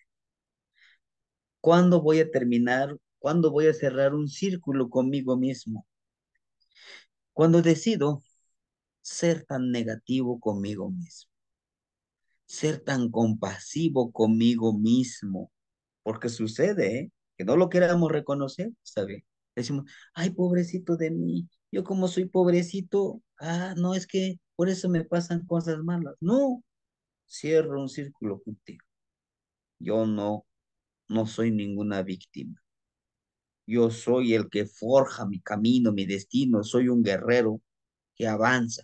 ¿Cuándo voy a terminar? ¿Cuándo voy a cerrar un círculo conmigo mismo? Cuando decido ser tan negativo conmigo mismo, ser tan compasivo conmigo mismo, porque sucede, ¿eh? Que no lo queramos reconocer, está bien. Decimos, ay, pobrecito de mí, yo como soy pobrecito, no, es que por eso me pasan cosas malas. No, cierro un círculo contigo. Yo no soy ninguna víctima. Yo soy el que forja mi camino, mi destino, soy un guerrero que avanza.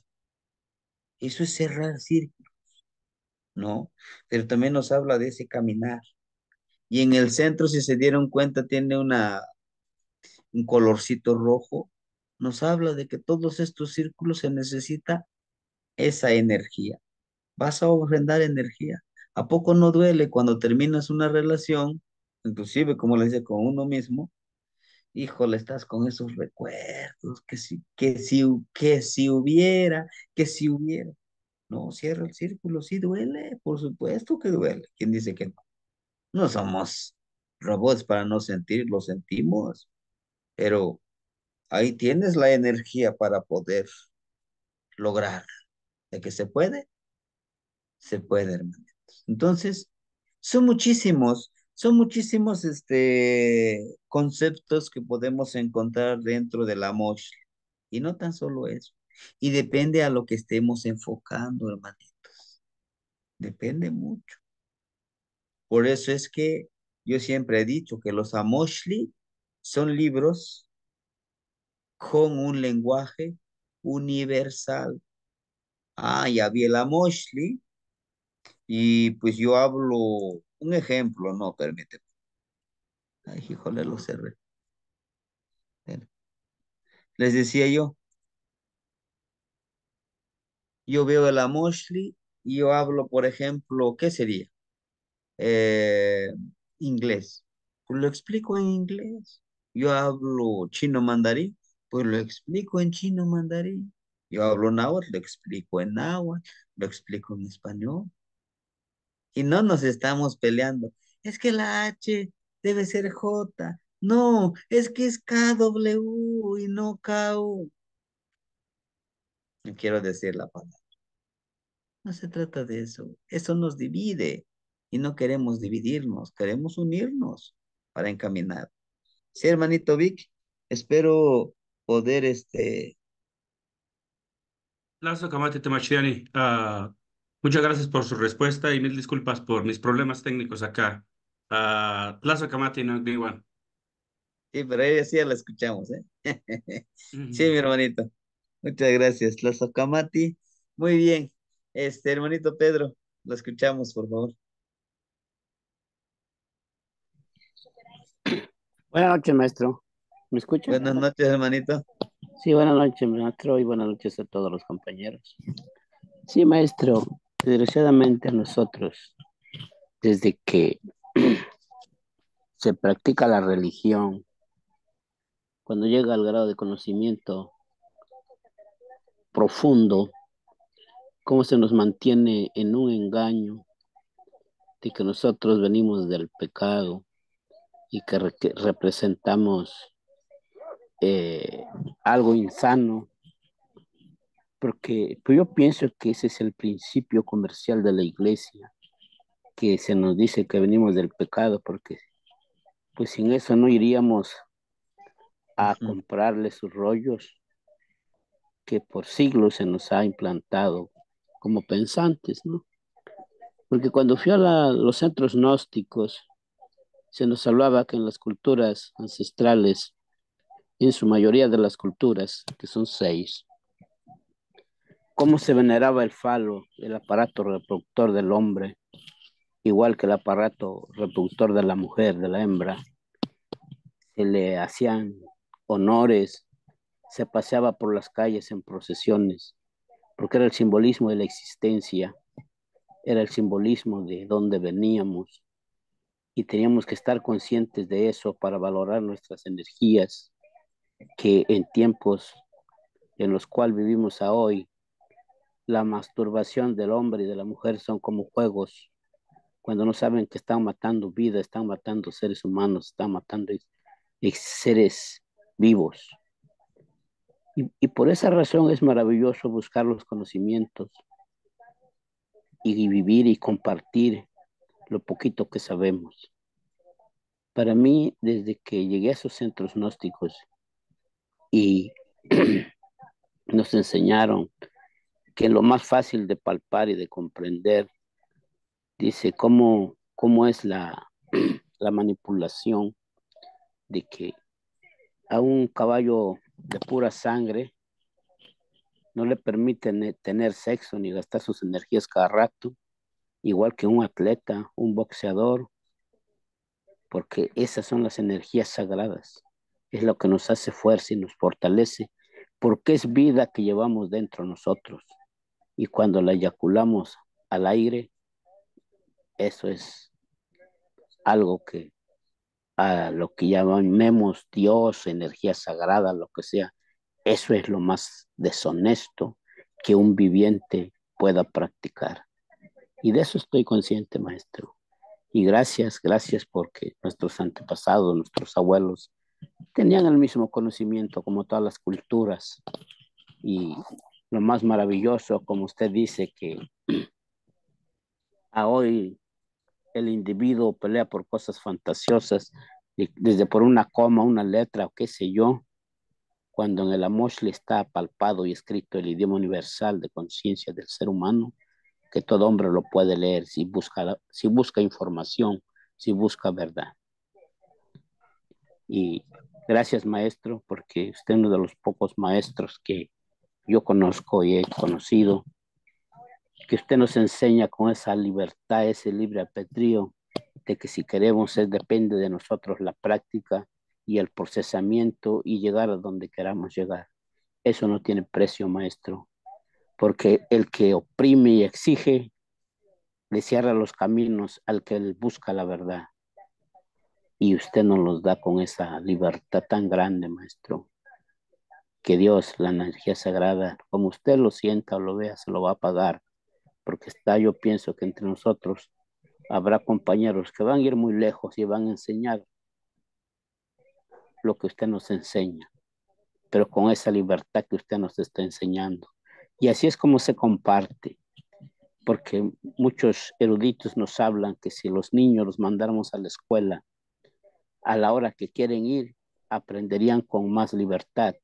Eso es cerrar círculo, ¿no? Pero también nos habla de ese caminar. Y en el centro, si se dieron cuenta, tiene un colorcito rojo, nos habla de que todos estos círculos se necesita esa energía. Vas a ofrendar energía. ¿A poco no duele cuando terminas una relación, inclusive como le dice con uno mismo? Híjole, estás con esos recuerdos, que si hubiera, que si hubiera. No, cierra el círculo, sí duele, por supuesto que duele. ¿Quién dice que no? No somos robots para no sentir, lo sentimos, pero ahí tienes la energía para poder lograr. De que se puede, hermanitos. Entonces, son muchísimos conceptos que podemos encontrar dentro de la Mosh. Y no tan solo eso. Y depende a lo que estemos enfocando, hermanitos. Depende mucho. Por eso es que yo siempre he dicho que los Amoshli son libros con un lenguaje universal. Ya vi el Amoshli y pues yo hablo un ejemplo, no, permíteme. Ay, híjole, lo cerré. Bueno, les decía yo veo el Amoshli y yo hablo, por ejemplo, ¿qué sería? Eh, Inglés. Pues lo explico en inglés. Yo hablo chino mandarín, pues lo explico en chino mandarín. Yo hablo náhuatl, lo explico en náhuatl, lo explico en español. Y no nos estamos peleando. Es que la H debe ser J. No, es que es KW y no KU. No quiero decir la palabra. No se trata de eso. Eso nos divide y no queremos dividirnos, queremos unirnos para encaminar. Sí, hermanito Vic, espero poder Lazo Kamate Temachiani, muchas gracias por su respuesta y mil disculpas por mis problemas técnicos acá. Lazo Kamate no Gniwan. sí, pero ella sí ya la escuchamos, ¿eh? Sí, mi hermanito. Muchas gracias. La Socamati. Muy bien. Hermanito Pedro, lo escuchamos, por favor. Buenas noches, maestro. ¿Me escucha? Buenas noches, hermanito. Sí, buenas noches, maestro, y buenas noches a todos los compañeros. Sí, maestro, desgraciadamente a nosotros, desde que se practica la religión, cuando llega al grado de conocimiento profundo, cómo se nos mantiene en un engaño de que nosotros venimos del pecado y que representamos algo insano, porque pues yo pienso que ese es el principio comercial de la iglesia, que se nos dice que venimos del pecado, porque pues sin eso no iríamos a Ujú. comprarle sus rollos que por siglos se nos ha implantado como pensantes, ¿no? Porque cuando fui a los centros gnósticos, se nos hablaba que en las culturas ancestrales, en su mayoría de las culturas, que son 6, cómo se veneraba el falo, el aparato reproductor del hombre, igual que el aparato reproductor de la mujer, de la hembra. Se le hacían honores, se paseaba por las calles en procesiones, porque era el simbolismo de la existencia, era el simbolismo de dónde veníamos, y teníamos que estar conscientes de eso para valorar nuestras energías, que en tiempos en los cuales vivimos a hoy, la masturbación del hombre y de la mujer son como juegos, cuando no saben que están matando vida, están matando seres humanos, están matando seres vivos. Y por esa razón es maravilloso buscar los conocimientos y vivir y compartir lo poquito que sabemos. Para mí, desde que llegué a esos centros gnósticos y nos enseñaron que lo más fácil de palpar y de comprender, dice cómo es la manipulación de que a un caballo de pura sangre no le permiten tener sexo ni gastar sus energías cada rato, igual que un atleta, un boxeador, porque esas son las energías sagradas, es lo que nos hace fuerza y nos fortalece, porque es vida que llevamos dentro de nosotros. Y cuando la eyaculamos al aire, eso es algo que a lo que llamemos Dios, energía sagrada, lo que sea, eso es lo más deshonesto que un viviente pueda practicar. Y de eso estoy consciente, maestro. Y gracias porque nuestros antepasados, nuestros abuelos, tenían el mismo conocimiento como todas las culturas. Y lo más maravilloso, como usted dice, que a hoy el individuo pelea por cosas fantasiosas, desde por una coma, una letra o qué sé yo, cuando en el Amoshli está palpado y escrito el idioma universal de conciencia del ser humano, que todo hombre lo puede leer si busca información, si busca verdad. Y gracias, maestro, porque usted es uno de los pocos maestros que yo conozco y he conocido, que usted nos enseña con esa libertad, ese libre albedrío, de que si queremos depende de nosotros la práctica y el procesamiento y llegar a donde queramos llegar. Eso no tiene precio, maestro, porque el que oprime y exige le cierra los caminos al que él busca la verdad. Y usted nos los da con esa libertad tan grande, maestro, que Dios, la energía sagrada, como usted lo sienta o lo vea, se lo va a pagar, porque yo pienso que entre nosotros habrá compañeros que van a ir muy lejos y van a enseñar lo que usted nos enseña, pero con esa libertad que usted nos está enseñando. Y así es como se comparte, porque muchos eruditos nos hablan que si los niños los mandáramos a la escuela a la hora que quieren ir, aprenderían con más libertad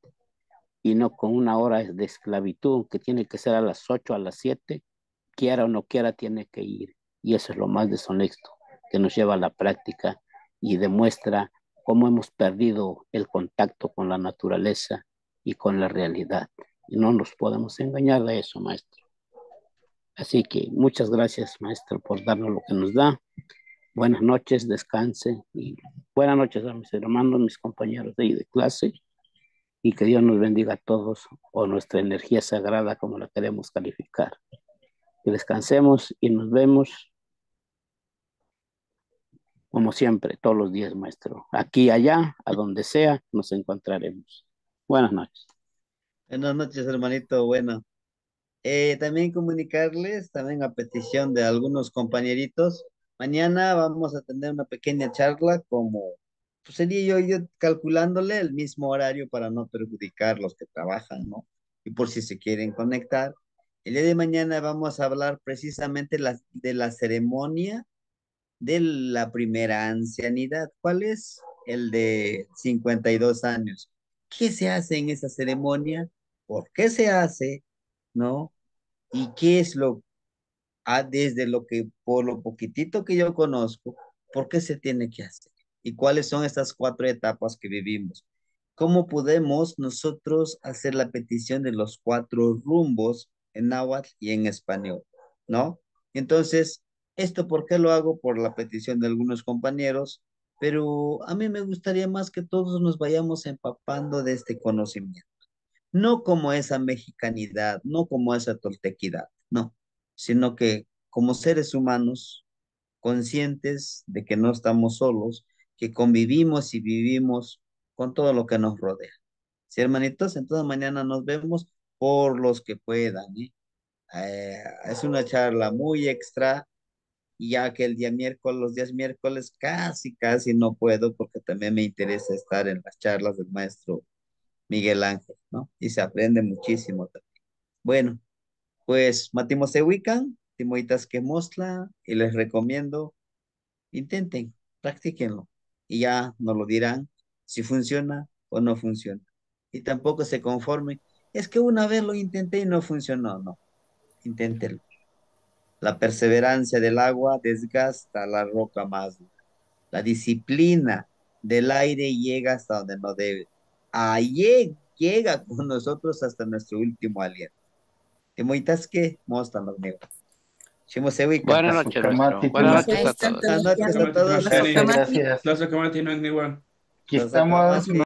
y no con una hora de esclavitud que tiene que ser a las 8, a las 7, quiera o no quiera, tiene que ir. Y eso es lo más deshonesto que nos lleva a la práctica y demuestra cómo hemos perdido el contacto con la naturaleza y con la realidad. Y no nos podemos engañar de eso, maestro. Así que muchas gracias, maestro, por darnos lo que nos da. Buenas noches, descanse y buenas noches a mis hermanos, mis compañeros de clase y que Dios nos bendiga a todos o nuestra energía sagrada como la queremos calificar. Que descansemos y nos vemos como siempre, todos los días, maestro. Aquí, allá, a donde sea, nos encontraremos. Buenas noches. Buenas noches, hermanito. Bueno, también comunicarles, también a petición de algunos compañeritos, mañana vamos a tener una pequeña charla como Pues sería yo calculándole el mismo horario para no perjudicar los que trabajan, ¿no? Y por si se quieren conectar. El día de mañana vamos a hablar precisamente de la ceremonia de la primera ancianidad. ¿Cuál es? El de 52 años. ¿Qué se hace en esa ceremonia? ¿Por qué se hace? ¿No? ¿Y qué es desde lo que, por lo poquitito que yo conozco, por qué se tiene que hacer? ¿Y cuáles son estas 4 etapas que vivimos? ¿Cómo podemos nosotros hacer la petición de los 4 rumbos en náhuatl y en español? ¿No? Entonces, ¿esto por qué lo hago? Por la petición de algunos compañeros, pero a mí me gustaría más que todos nos vayamos empapando de este conocimiento. No como esa mexicanidad, no como esa toltequidad, no, sino que como seres humanos conscientes de que no estamos solos, que convivimos y vivimos con todo lo que nos rodea. Sí, hermanitos, entonces mañana nos vemos por los que puedan, ¿eh? Es una charla muy extra, ya que el día miércoles, los días miércoles casi no puedo porque también me interesa estar en las charlas del maestro Miguel Ángel, ¿no? Y se aprende muchísimo también. Bueno, pues Matimos se ubican, Timoitas que mostla, y les recomiendo, intenten, practíquenlo, y ya nos lo dirán si funciona o no funciona. Y tampoco se conformen, es que una vez lo intenté y no funcionó, no, inténtenlo. La perseverancia del agua desgasta la roca más dura. La disciplina del aire llega hasta donde no debe. Ahí llega con nosotros hasta nuestro último aliento. Que moitas que mostran los negros. Shimo se ubican. Buenas noches, maestro. Tlazohcamati, Buenas noches a Maestro todos. Buenas noches a Tlazohcamati todos. Gracias, Temachiani, gracias. Tlazohcamati no es igual. Aquí estamos. Tlazohcamati.